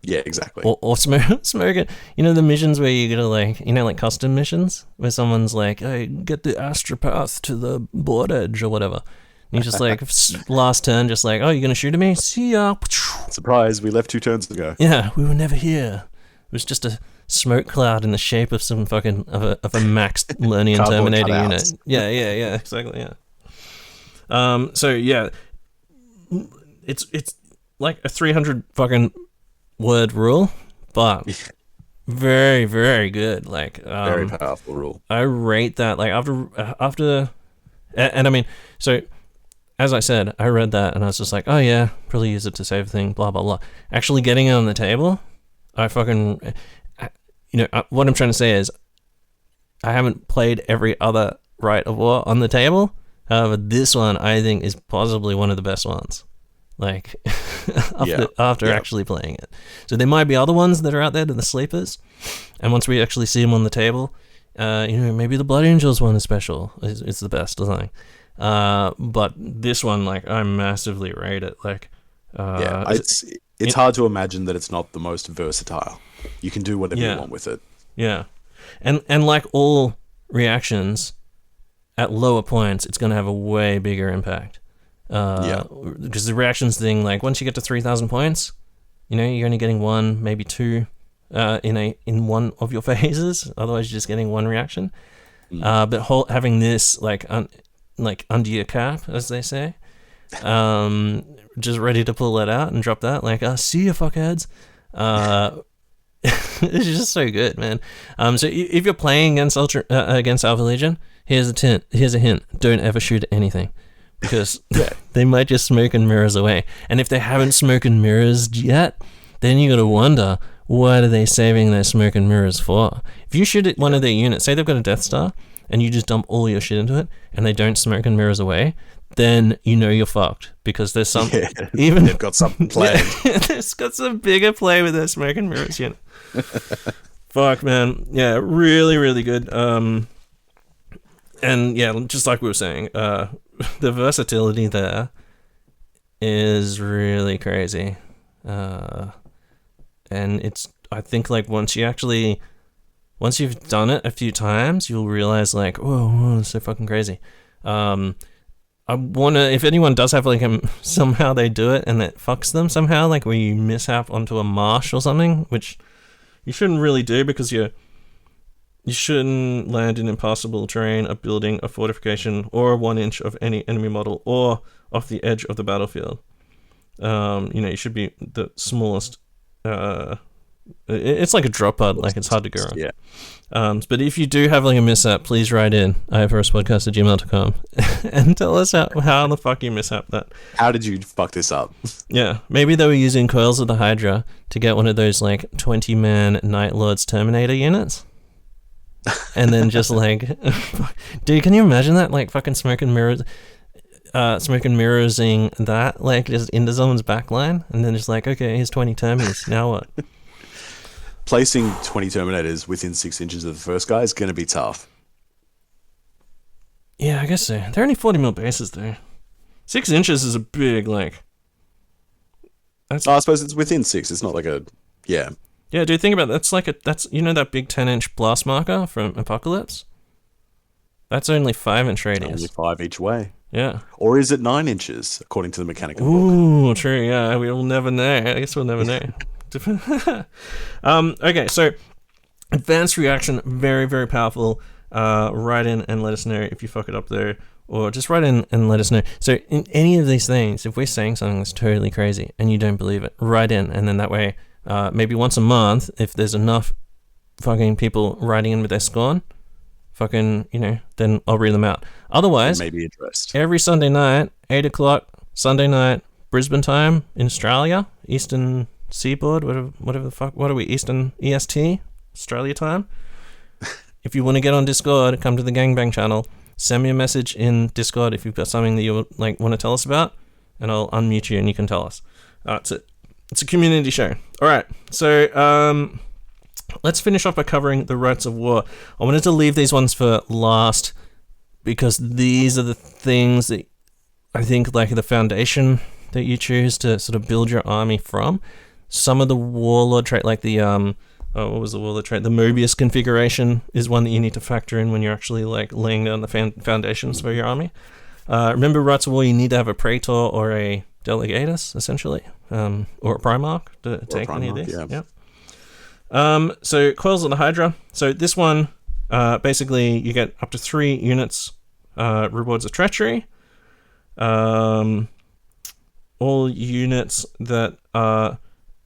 Yeah, exactly. Or smoke it. You know the missions where you gotta like custom missions where someone's like, hey, get the astropath to the board edge or whatever. And you just like, last turn, just like, oh, you're gonna shoot at me? See ya. Surprise, we left 2 turns ago. Yeah, we were never here. It was just a smoke cloud in the shape of some fucking, of a max Lernian Terminator unit. Yeah, exactly, yeah. So yeah, it's like a 300 fucking word rule, but very, very good. Like, very powerful rule. I rate that, like, after, and I mean, so as I said, I read that and I was just like, oh yeah, probably use it to save a thing, blah, blah, blah. Actually getting it on the table, what I'm trying to say is I haven't played every other Rite of War on the table. However, this one I think is possibly one of the best ones. Like, after actually playing it. So there might be other ones that are out there to the sleepers. And once we actually see them on the table, maybe the Blood Angels one is special. It's the best or something. But this one, like, I massively rate it. Like, it's hard to imagine that it's not the most versatile. You can do whatever you want with it. Yeah. And like all reactions, at lower points, it's going to have a way bigger impact. Because the reactions thing, like, once you get to 3,000 points, you're only getting one, maybe two, in one of your phases. Otherwise, you're just getting one reaction. But having this, like under your cap, as they say, just ready to pull that out and drop that, like, see you fuckheads. It's just so good, man. So if you're playing against Alpha Legion, here's a hint: don't ever shoot at anything. Because they might just smoke and mirrors away. And if they haven't smoke and mirrors yet, then you got to wonder, what are they saving their smoke and mirrors for? If you shoot at one of their units, say they've got a Death Star, and you just dump all your shit into it, and they don't smoke and mirrors away, then you're fucked. Because there's something... even they've got something planned. It's got some bigger play with their smoke and mirrors unit. Fuck, man. Yeah, really, really good. And yeah, just like we were saying, the versatility there is really crazy. And I think, like, once you've done it a few times, you'll realize, like, whoa, it's so fucking crazy. I wonder if anyone does have, like, somehow they do it and it fucks them somehow, like where you mishap onto a marsh or something, which you shouldn't really do, because you shouldn't land in impassable terrain, a building, a fortification, or 1 inch of any enemy model, or off the edge of the battlefield. You should be the smallest. It's like a drop pod, like, it's hard to go wrong. Yeah. But if you do have, like, a mishap, please write in eyeofhoruspodcast@gmail.com and tell us how the fuck you mishap that. How did you fuck this up? Yeah, maybe they were using Coils of the Hydra to get one of those, like, 20-man Night Lords Terminator units. And then just, like, dude, can you imagine that? Like, fucking smoke and mirrorsing that, like, just into someone's backline, and then just like, okay, here's 20 Termies, now what? Placing 20 Terminators within 6 inches of the first guy is going to be tough. Yeah, I guess so. They're only 40mm bases, though. 6 inches is a big, like... I suppose it's within 6. It's not like a... Yeah. Yeah, dude, think about it. That's that big 10-inch blast marker from Apocalypse? That's only 5-inch radius. Only 5 each way. Yeah. Or is it 9 inches, according to the mechanical book? Ooh, true, yeah. We'll never know. I guess we'll never know. Okay, so advanced reaction, very, very powerful. Write in and let us know if you fuck it up there, or just write in and let us know. So in any of these things, if we're saying something that's totally crazy and you don't believe it, write in, and then that way, maybe once a month, if there's enough fucking people writing in with their scorn, fucking, then I'll read them out. Otherwise, maybe addressed every Sunday night, 8 o'clock, Sunday night, Brisbane time in Australia, Eastern Seaboard, whatever the fuck, what are we, Eastern EST, Australia time? If you want to get on Discord, come to the Gangbang channel, send me a message in Discord if you've got something that you want to tell us about, and I'll unmute you and you can tell us. It's a community show. All right, so let's finish off by covering the Rites of War. I wanted to leave these ones for last because these are the things that I think, like, the foundation that you choose to sort of build your army from. Some of the warlord trait, like the what was the warlord trait? The Mobius configuration is one that you need to factor in when you're actually, like, laying down the foundations for your army. Remember, Rites of War, you need to have a Praetor or a Delegatus, essentially, or a Primarch to take any of these. Yeah. So Coils of the Hydra. So this one, basically, you get up to 3 units rewards of treachery. All units that are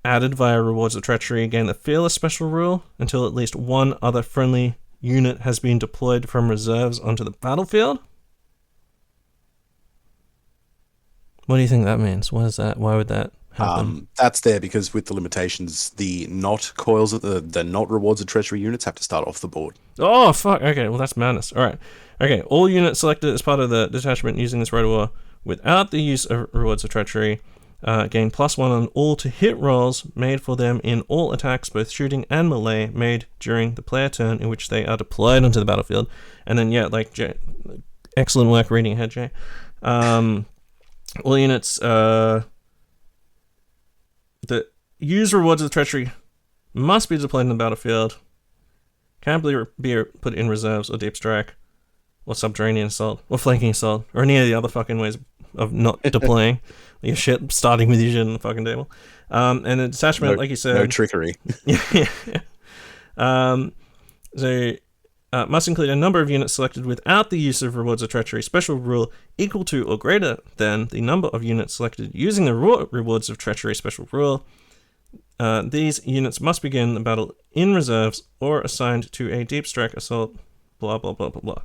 added via rewards of treachery gain the Fearless special rule until at least one other friendly unit has been deployed from reserves onto the battlefield. What do you think that means? What is that? Why would that happen? That's there because with the limitations, the not coils of the not rewards of treachery units have to start off the board. Oh, fuck. Okay, well, that's madness. All right. Okay, all units selected as part of the detachment using this Rite of War without the use of rewards of treachery gain +1 on all to hit rolls made for them in all attacks, both shooting and melee, made during the player turn in which they are deployed onto the battlefield. And then, yeah, like, excellent work reading ahead, Jay. All units that use rewards of treachery must be deployed in the battlefield, can't be put in reserves or deep strike, or subterranean assault, or flanking assault, or any of the other fucking ways of not deploying your shit, starting with your shit on the fucking table. And the detachment, like you said... No trickery. Must include a number of units selected without the use of rewards of treachery special rule equal to or greater than the number of units selected using the rewards of treachery special rule. These units must begin the battle in reserves or assigned to a deep strike assault, blah, blah, blah, blah, blah.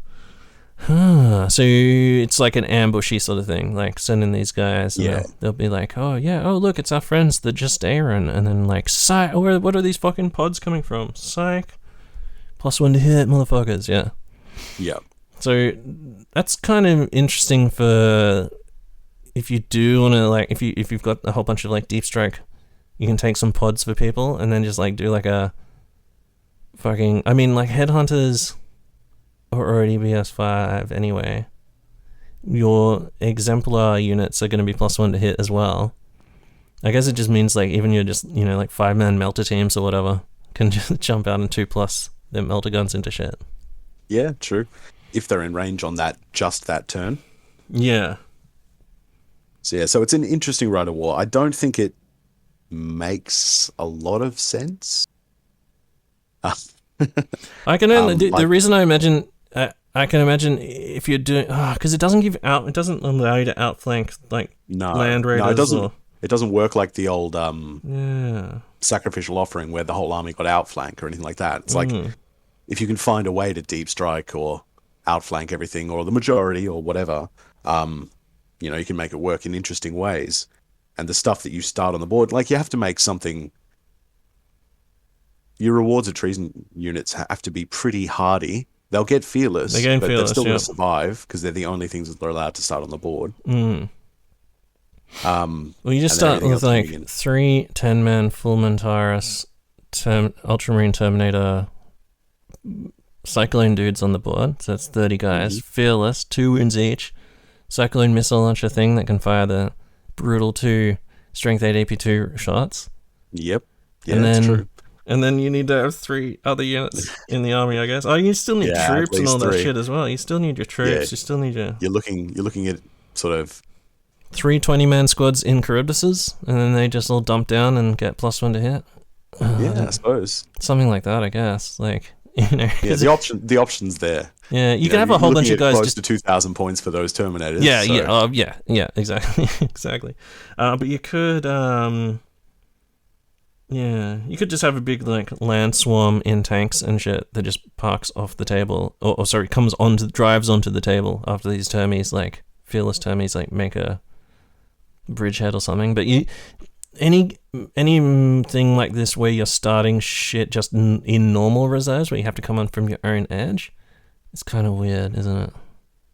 So it's like an ambushy sort of thing, like sending these guys. Yeah. They'll be like, oh look, it's our friends, the Just Aaron. And then like, psych, what are these fucking pods coming from? Psych. +1 to hit, motherfuckers, yeah. Yeah. So that's kind of interesting for if you do want to, like, if you've got a whole bunch of like deep strike, you can take some pods for people and then just like do like a fucking, I mean, like headhunters are already BS5 anyway. Your exemplar units are going to be +1 to hit as well. I guess it just means like even you're just, you know, like 5-man melter teams or whatever can just jump out and 2+ their melter guns into shit. Yeah, true. If they're in range on that turn. Yeah. So it's an interesting Rite of War. I don't think it makes a lot of sense. I can only the reason I imagine I can imagine if you're doing because it doesn't allow you to outflank like land raiders. No, it doesn't work like the old sacrificial offering where the whole army got outflanked or anything like that. It's like if you can find a way to deep strike or outflank everything or the majority or whatever, you can make it work in interesting ways. And the stuff that you start on the board, like you have to make something. Your rewards of treason units have to be pretty hardy. They'll get fearless, but they're still going to survive because they're the only things that they're allowed to start on the board. Well, you just start with like 3 10-man Fulmentaris, Ultramarine Terminator, Cyclone dudes on the board. So that's 30 guys. Fearless, 2 wounds each. Cyclone missile launcher thing that can fire the brutal 2 strength 8 AP2 shots. Yep. Yeah, that's true. And then you need to have 3 other units in the army, I guess. Oh, you still need troops and all that shit as well. You still need your troops. Yeah. You still need your... You're looking at sort of 3 20-man squads in Charybdises, and then they just all dump down and get +1 to hit. I suppose something like that. I guess, like the option's there. Yeah, you can have a whole bunch of guys close to 2,000 points for those Terminators. Yeah, exactly. But you could, you could just have a big like land swarm in tanks and shit that just parks off the table, drives onto the table after these termies, like fearless termies, like make a bridgehead or something. But anything like this where you're starting shit just in normal reserves where you have to come on from your own edge, it's kind of weird, isn't it?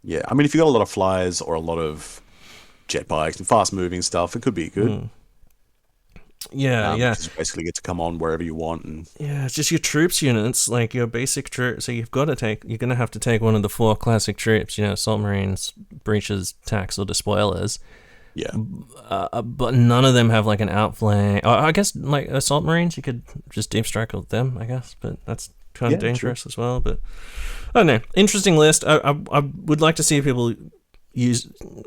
Yeah, I mean, if you got a lot of flyers or a lot of jet bikes and fast moving stuff, it could be good. Yeah. You basically get to come on wherever you want. And it's just your troops units, like your basic troops. So you're going to have to take one of the 4 classic troops, Assault Marines, Breaches, Tax, or Despoilers. Yeah. But none of them have like an outflank. I guess like Assault Marines, you could just deep strike with them, I guess. But that's kind of dangerous as well. But I don't know. Interesting list. I would like to see people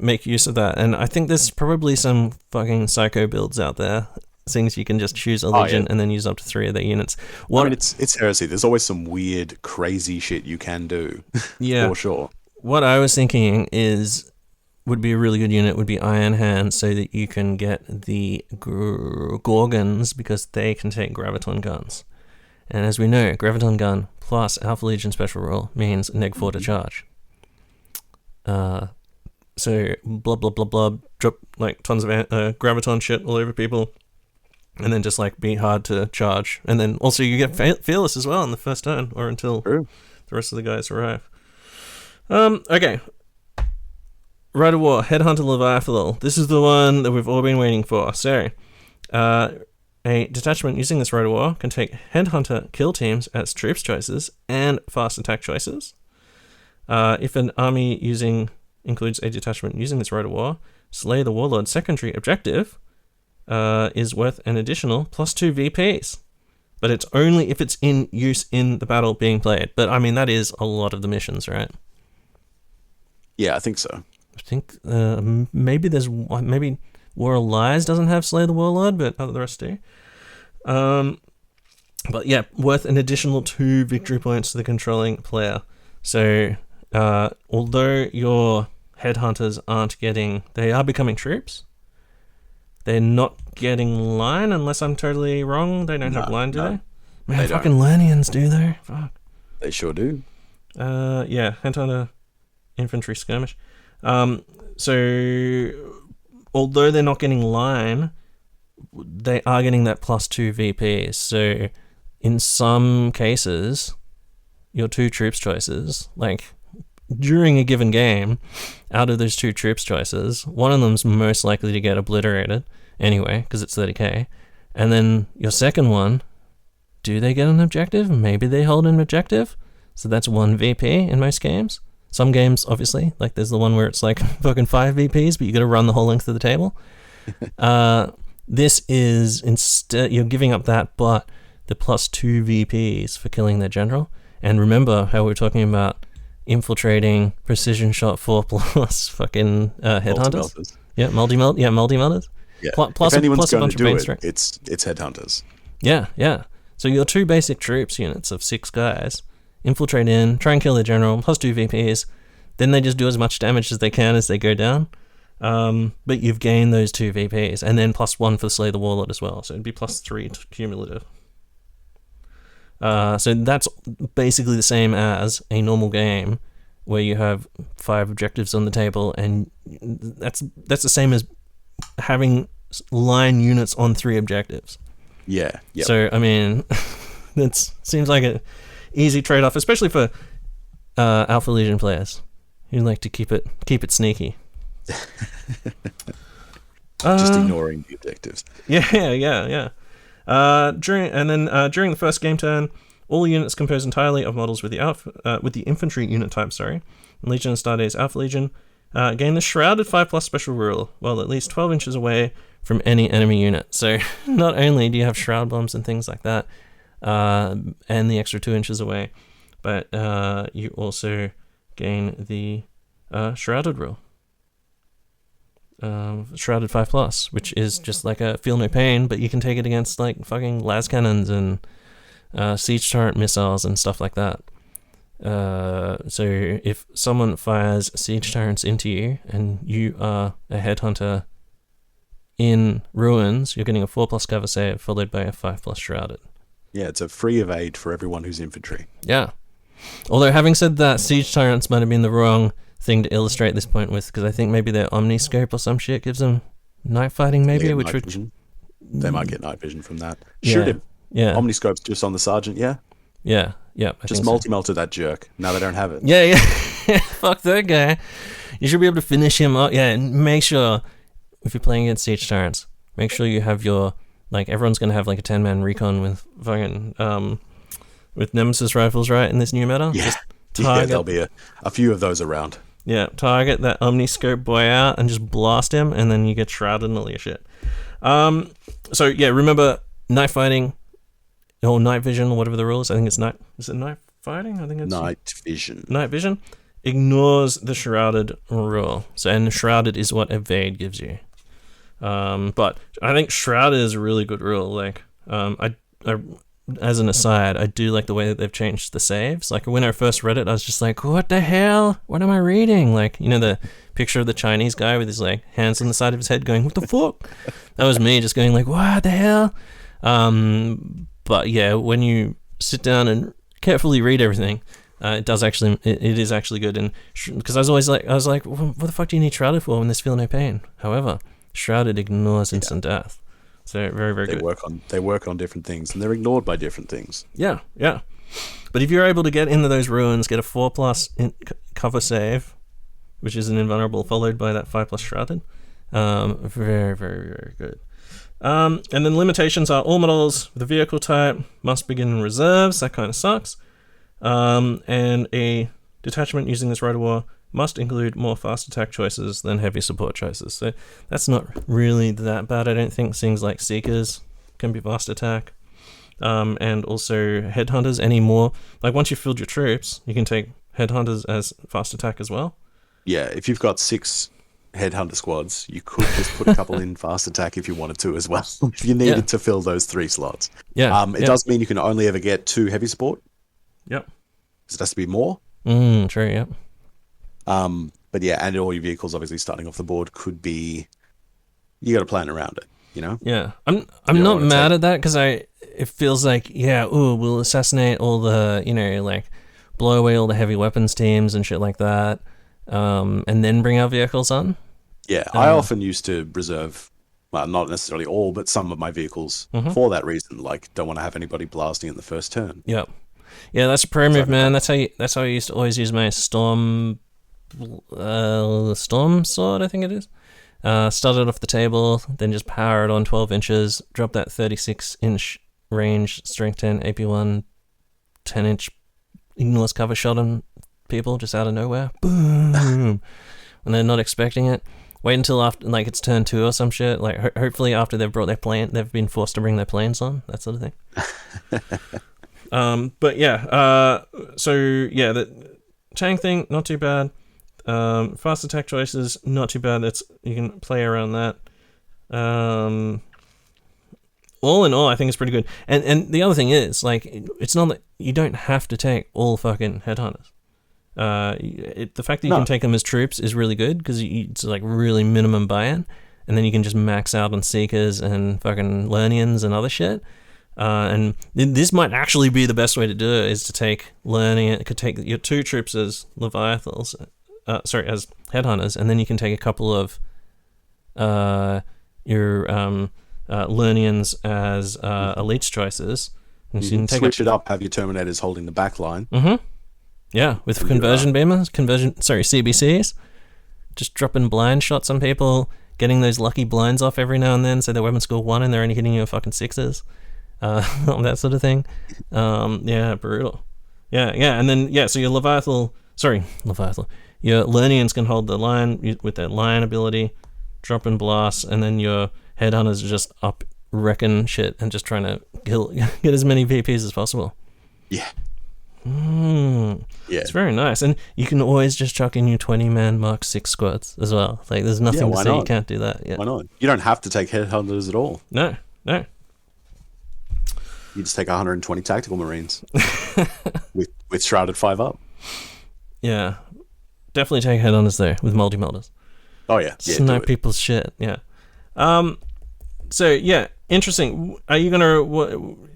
make use of that. And I think there's probably some fucking psycho builds out there. Things you can just choose a legion and then use up to 3 of their units. I mean, it's heresy. There's always some weird, crazy shit you can do. Yeah, for sure. What I was thinking would be a really good unit would be Iron Hand, so that you can get the Gorgons because they can take Graviton guns. And as we know, Graviton gun plus Alpha Legion special rule means neg 4 to charge. So blah blah blah blah, drop like tons of graviton shit all over people, and then just like be hard to charge. And then also you get fearless as well in the first turn, or until the rest of the guys arrive. Okay. Rite of War, Headhunter Leviathan. This is the one that we've all been waiting for. So, a detachment using this Rite of War can take Headhunter kill teams as troops choices and fast attack choices. If an army includes a detachment using this Rite of War, Slay the Warlord's secondary objective is worth an additional +2 VPs. But it's only if it's in use in the battle being played. But I mean, that is a lot of the missions, right? Yeah, I think so. I think maybe maybe War of Lies doesn't have Slay the Warlord, but the rest do. But yeah, worth an additional 2 victory points to the controlling player. So although your headhunters they are becoming troops. They're not getting line unless I'm totally wrong. They don't have line, do they? Man, fucking Lernians do they? Fuck. They sure do. Yeah, headhunter infantry skirmish. So although they're not getting line, they are getting that +2 VPs. So in some cases, your 2 troops choices, like during a given game, out of those 2 troops choices, one of them's most likely to get obliterated anyway, because it's 30k. And then your second one, do they get an objective? Maybe they hold an objective. So that's 1 VP in most games. Some games, obviously, like there's the one where it's like fucking 5 VPs, but you got to run the whole length of the table. This is instead, you're giving up that, but the +2 VPs for killing their general. And remember how we were talking about infiltrating, precision shot 4+ fucking headhunters? Multi-melters. Yeah. Plus if anyone's a going bunch to do of it, strength. it's headhunters. Yeah. So your 2 basic troops units of 6 guys infiltrate in, try and kill their general, +2 VPs. Then they just do as much damage as they can as they go down. But you've gained those 2 VPs, and then +1 for Slay the Warlord as well. So it'd be +3 cumulative. So that's basically the same as a normal game where you have 5 objectives on the table, and that's the same as having line units on 3 objectives. Yeah. Yep. So I mean, that seems like a easy trade-off, especially for Alpha Legion players who like to keep it sneaky. Just ignoring the objectives. Yeah. During the first game turn, all units composed entirely of models with the infantry unit type. Legion of Stardays Alpha Legion gain the Shrouded 5+ special rule, while at least 12 inches away from any enemy unit. So not only do you have shroud bombs and things like that, and the extra 2 inches away, but you also gain the Shrouded rule. Shrouded 5+, which is just like a feel no pain, but you can take it against like fucking las cannons and siege turret missiles and stuff like that. So if someone fires siege turrets into you and you are a headhunter in ruins, you're getting a 4+ cover save followed by a 5+ shrouded. Yeah, it's a free evade for everyone who's infantry. Yeah. Although having said that, siege turrets might have been the wrong thing to illustrate this point with, because I think maybe their omniscope or some shit gives them night fighting, maybe, which would... They might get night vision from that. Shoot him. Yeah. Omniscope's just on the sergeant, yeah? Yeah. Just multi-melted that jerk. Now they don't have it. Yeah. Fuck that guy. You should be able to finish him up. Yeah, and make sure, if you're playing against siege turrets, make sure you have your... Like, everyone's going to have like a 10-man recon with fucking... with Nemesis rifles, right, in this new meta? Yeah. Just target... There'll be a few of those around. Yeah, target that omniscope boy out and just blast him, and then you get shrouded and all your shit. So yeah, remember night fighting or night vision or whatever the rule is. I think it's night. Is it night fighting? I think it's night vision. Night vision ignores the shrouded rule. So, and shrouded is what evade gives you. But I think shrouded is a really good rule. Like, I as an aside, I do like the way that they've changed the saves. Like, when I first read it, I was just like, what the hell? What am I reading? Like, you know, the picture of the Chinese guy with his, like, hands on the side of his head going, what the fuck? That was me just going, like, what the hell? But, yeah, when you sit down and carefully read everything, It does actually. It is actually good, and because I was like, what the fuck do you need Shrouded for when there's feel no pain? However, Shrouded ignores instant death, so very, very good. They work on different things, and they're ignored by different things. Yeah. But if you're able to get into those ruins, get a 4+ cover save, which is an invulnerable, followed by that 5+ Shrouded, very, very, very good. And then limitations are all models with a vehicle type must begin in reserves. That kind of sucks. And a detachment using this Rite of War must include more fast attack choices than heavy support choices. So that's not really that bad. I don't think things like Seekers can be fast attack. And also Headhunters anymore. Like once you've filled your troops, you can take Headhunters as fast attack as well. Yeah, if you've got 6 Headhunter squads, you could just put a couple in fast attack if you wanted to as well. If you needed to fill those 3 slots. Yeah. It does mean you can only ever get 2 heavy support. Yep. Because it has to be more. True, yep. But yeah, and all your vehicles obviously starting off the board could be, you got to plan around it, you know? Yeah. I'm not mad at that because it feels like, we'll assassinate all the, like blow away all the heavy weapons teams and shit like that. And then bring our vehicles on. Yeah, I often used to reserve, well, not necessarily all, but some of my vehicles for that reason. Like, don't want to have anybody blasting in the first turn. Yep. Yeah, that's a pro move, man. That's how I used to always use my storm sword, I think it is. Started off the table, then just power it on 12 inches, drop that 36-inch range, strength 10, AP1, 10-inch ignores cover shot on people just out of nowhere. Boom. When they're not expecting it. Wait until after, like, it's turn 2 or some shit. Like, hopefully after they've brought their plane, they've been forced to bring their planes on, that sort of thing. But yeah, so yeah, the tank thing, not too bad. Fast attack choices, not too bad. You can play around that. All in all, I think it's pretty good. And the other thing is, like, it's not that you don't have to take all fucking Headhunters. The fact that you can take them as troops is really good because it's like really minimum buy-in, and then you can just max out on Seekers and fucking Lernians and other shit. And this might actually be the best way to do it, is to take Lernian. Could take your 2 troops as Leviathans, as Headhunters, and then you can take a couple of your Lernians as elites choices. And so you can switch it up. Have your Terminators holding the back line. Yeah, with conversion beamers, CBCs, just dropping blind shots on people, getting those lucky blinds off every now and then, so their weapon score 1 and they're only hitting you with fucking 6s, that sort of thing. Yeah, brutal. Yeah, and then so your Leviathan, your Lernians can hold the line with their line ability, drop and blast, and then your Headhunters are just up wrecking shit and just trying to get as many VPs as possible. Yeah. Yeah, it's very nice, and you can always just chuck in your 20-man Mark 6 squads as well. Like, there's nothing to say you can't do that. Yeah, why not? You don't have to take Headhunters at all. No. You just take 120 tactical Marines with Shrouded 5 up. Yeah, definitely take Headhunters though with multi-melders. Oh yeah, snipe people's shit. Yeah. So yeah, interesting. Are you gonna?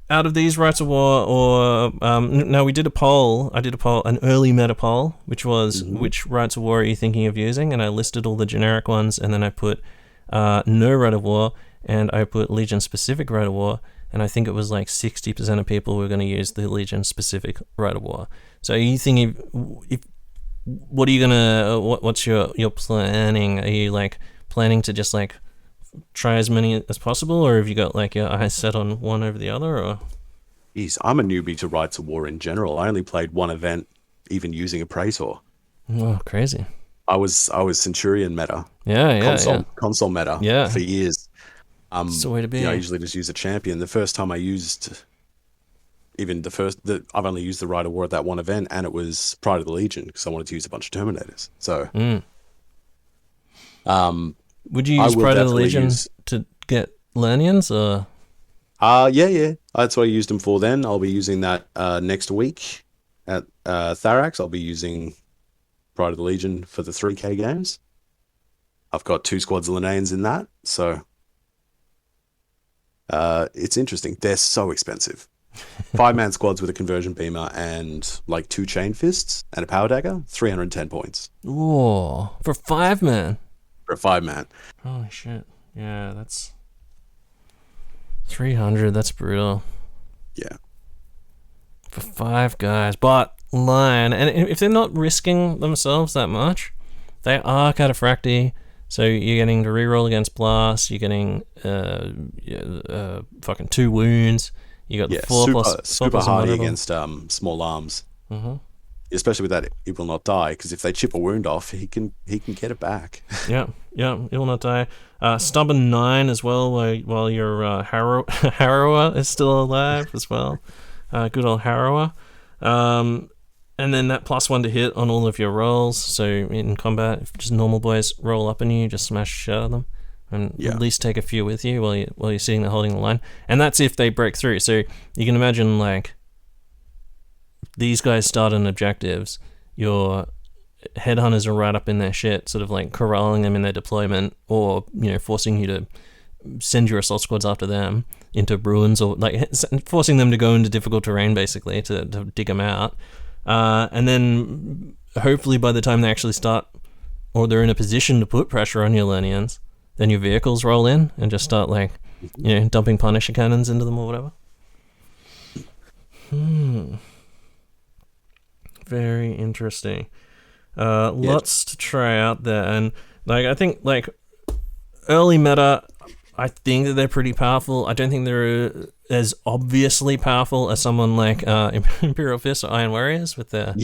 Out of these Rites of War, or no, we did a poll. I did a poll, an early meta poll, which was which Rites of War are you thinking of using? And I listed all the generic ones, and then I put no Rite of War, and I put Legion specific Rite of War, and I think it was like 60% of people were going to use the Legion specific Rite of War. So are you thinking, what are you gonna? What's your planning? Are you like planning to just like try as many as possible, or have you got like your eyes set on one over the other? Or Jeez, I'm a newbie to Rites of War in general. I only played one event, even using a Praetor. Oh, crazy! I was Centurion meta. Console meta. For years. It's the way to be. I usually just use a champion. The first time I used, I've only used the Rite of War at that one event, and it was Pride of the Legion because I wanted to use a bunch of Terminators. So, would you use Pride of the Legion to get Lernians, or? Yeah. That's what I used them for then. I'll be using that next week at Tharax. I'll be using Pride of the Legion for the 3K games. I've got 2 squads of Linnaeans in that, so it's interesting. They're so expensive. 5-man squads with a conversion beamer and like 2 chain fists and a power dagger, 310 points. Ooh, for 5-man. For a 5-man. Holy shit. Yeah, that's 300. That's brutal. Yeah. For 5 guys. But line, and if they're not risking themselves that much, they are cataphracti. So you're getting to reroll against blast. You're getting fucking 2 wounds. You got the 4 plus super hardy whatever. against small arms. Mm-hmm. Especially with that, it will not die, because if they chip a wound off, he can get it back. Yeah, it will not die. Stubborn 9 as well, while your Harrower is still alive as well. Good old Harrower. And then that +1 to hit on all of your rolls. So in combat, if just normal boys roll up on you, just smash shit out of them. And at least take a few with you while you're sitting there holding the line. And that's if they break through. So you can imagine, like, these guys start on objectives. Your headhunters are right up in their shit, sort of like corralling them in their deployment, or forcing you to send your assault squads after them into ruins, or like forcing them to go into difficult terrain, basically, to dig them out. And then hopefully by the time they actually start, or they're in a position to put pressure on your Lernians, then your vehicles roll in and just start, like, dumping Punisher cannons into them or whatever. Very interesting. Lots to try out there. And, like, I think, like, early meta, I think that they're pretty powerful. I don't think they're as obviously powerful as someone like Imperial Fist or Iron Warriors with their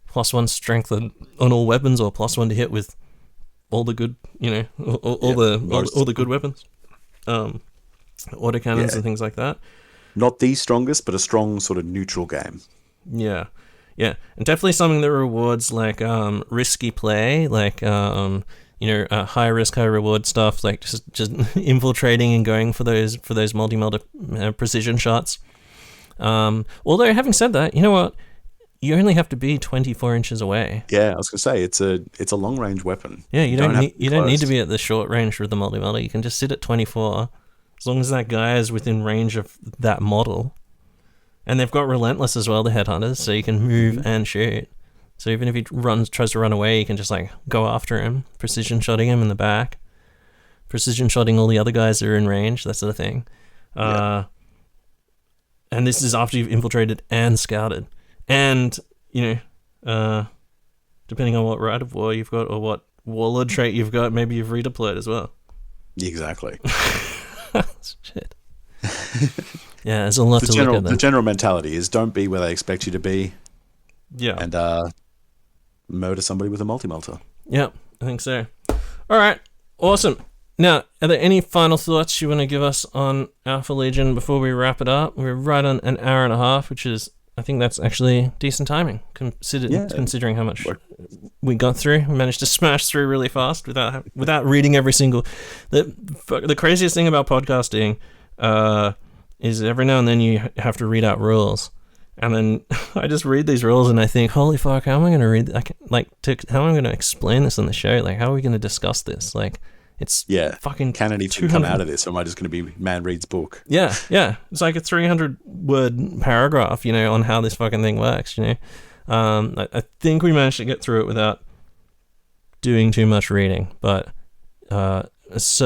+1 strength on all weapons, or +1 to hit with all the good, all the good weapons, autocannons and things like that. Not the strongest, but a strong sort of neutral game. Yeah, and definitely something that rewards like risky play, like high risk, high reward stuff, like just infiltrating and going for those multi-melter precision shots. Although having said that, you know what? You only have to be 24 inches away. Yeah, I was gonna say it's a long range weapon. Yeah, you don't need to be at the short range with the multi-melter. You can just sit at 24, as long as that guy is within range of that model. And they've got relentless as well, the headhunters, so you can move and shoot. So even if he tries to run away, you can just like go after him, precision shotting him in the back, precision shotting all the other guys that are in range, that sort of thing. And this is after you've infiltrated and scouted. And, depending on what Rite of War you've got or what Warlord trait you've got, maybe you've redeployed as well. Exactly. Shit. Yeah, there's a lot to look at there. The general mentality is don't be where they expect you to be. Yeah. And murder somebody with a multi-melter. Yeah, I think so. All right, awesome. Now, are there any final thoughts you want to give us on Alpha Legion before we wrap it up? We're right on an hour and a half, which is, I think that's actually decent timing, considering how much we got through. We managed to smash through really fast without reading every single... The craziest thing about podcasting is every now and then you have to read out rules. And then I just read these rules and I think, holy fuck, how am I going to read... how am I going to explain this on the show? Like, how are we going to discuss this? Like... It's fucking can anything come out of this, or am I just going to be man reads book? Yeah. It's like a 300-word paragraph, on how this fucking thing works, I think we managed to get through it without doing too much reading, but there is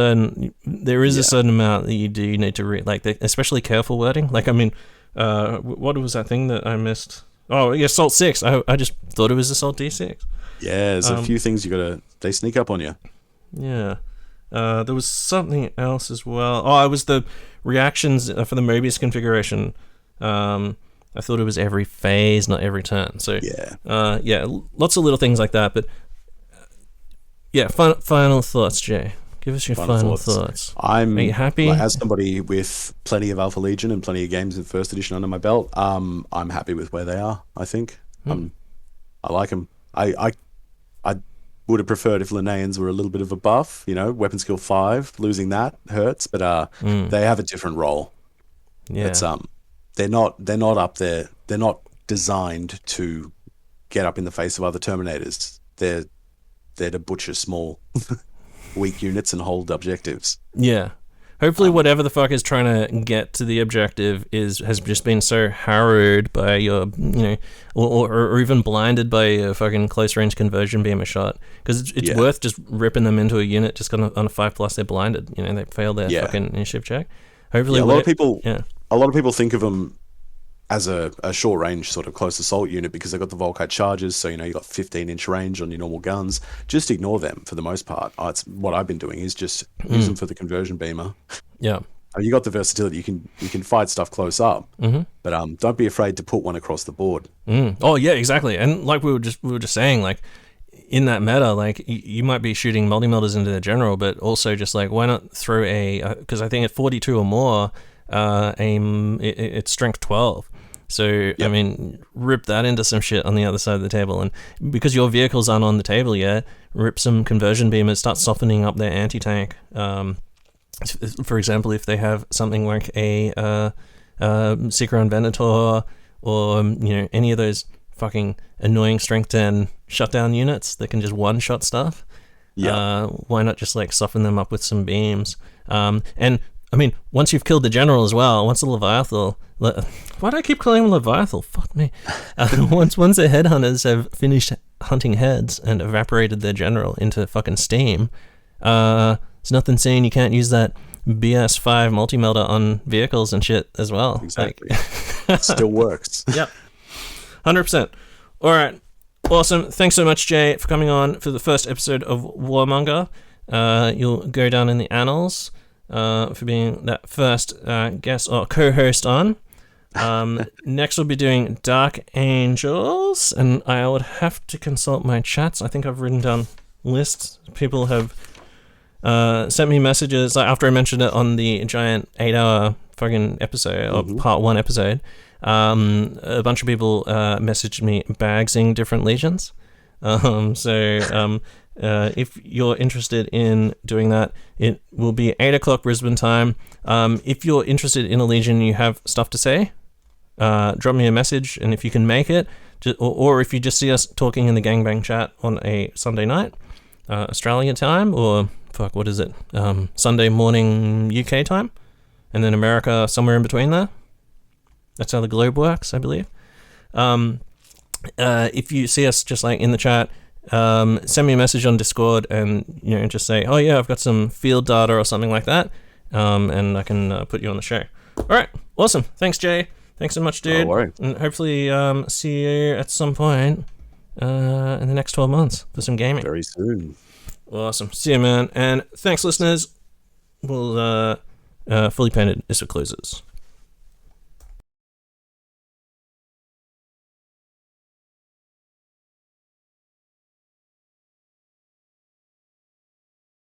a certain amount that you do need to read, like especially careful wording. Like, I mean, what was that thing that I missed? Oh, yeah, Assault 6. I just thought it was Assault D6. Yeah, there's a few things they sneak up on you. Yeah. There was something else as well. Oh, it was the reactions for the Mobius configuration. I thought it was every phase, not every turn. So lots of little things like that. But final thoughts, Jay. Give us your final thoughts. Are you happy? As somebody with plenty of Alpha Legion and plenty of games in first edition under my belt, I'm happy with where they are. I think I like them. I would have preferred if Linneans were a little bit of a buff, weapon skill 5, losing that hurts, but they have a different role. Yeah. It's they're not up there. They're not designed to get up in the face of other Terminators. They're to butcher small weak units and hold objectives. Yeah. Hopefully, whatever the fuck is trying to get to the objective has just been so harrowed by your, or even blinded by a fucking close range conversion beam a shot. Because it's worth just ripping them into a unit just on a 5+. They're blinded. They failed their fucking initiative check. Hopefully, a lot of people think of them as a short range sort of close assault unit because they've got the Volkite charges, so you got 15-inch range on your normal guns. Just ignore them for the most part. It's what I've been doing is just use them for the conversion beamer. Yeah, you got the versatility. You can fight stuff close up, but don't be afraid to put one across the board. Oh yeah, exactly. And like we were just saying, like in that meta, like you might be shooting multi-melters into the general, but also just like why not throw because I think at 42 or more, it's strength 12. So, I mean, rip that into some shit on the other side of the table. And because your vehicles aren't on the table yet, rip some conversion beamers, start softening up their anti-tank. For example, if they have something like a Seeker on Venator or, any of those fucking annoying strength 10 shutdown units that can just one-shot stuff, why not just, like, soften them up with some beams? And I mean, once you've killed the general as well, once the Leviathan... Why do I keep calling him Leviathan? Fuck me. Once the headhunters have finished hunting heads and evaporated their general into fucking steam, there's nothing saying you can't use that BS5 multi-melter on vehicles and shit as well. Exactly. It still works. Yep. 100%. All right. Awesome. Thanks so much, Jay, for coming on for the first episode of Warmonger. You'll go down in the annals for being that first guest or co-host on. Next we'll be doing Dark Angels, and I would have to consult my chats. I think I've written down lists. People have sent me messages after I mentioned it on the giant 8-hour fucking episode, or part 1 episode. A bunch of people messaged me bagsing different legions. If you're interested in doing that, it will be 8 o'clock Brisbane time. If you're interested in a legion and you have stuff to say, drop me a message, and if you can make it, or if you just see us talking in the gangbang chat on a Sunday night, Australian time, or what is it, Sunday morning UK time, and then America somewhere in between there. That's how the globe works, I believe. If you see us just like in the chat, send me a message on Discord and just say, oh yeah, I've got some field data or something like that, and I can put you on the show. All right, awesome. Thanks, Jay. Thanks so much, dude. No worries. And hopefully see you at some point in the next 12 months for some gaming. Very soon. Awesome. See you, man. And thanks, listeners. We'll Fully Painted is for closers.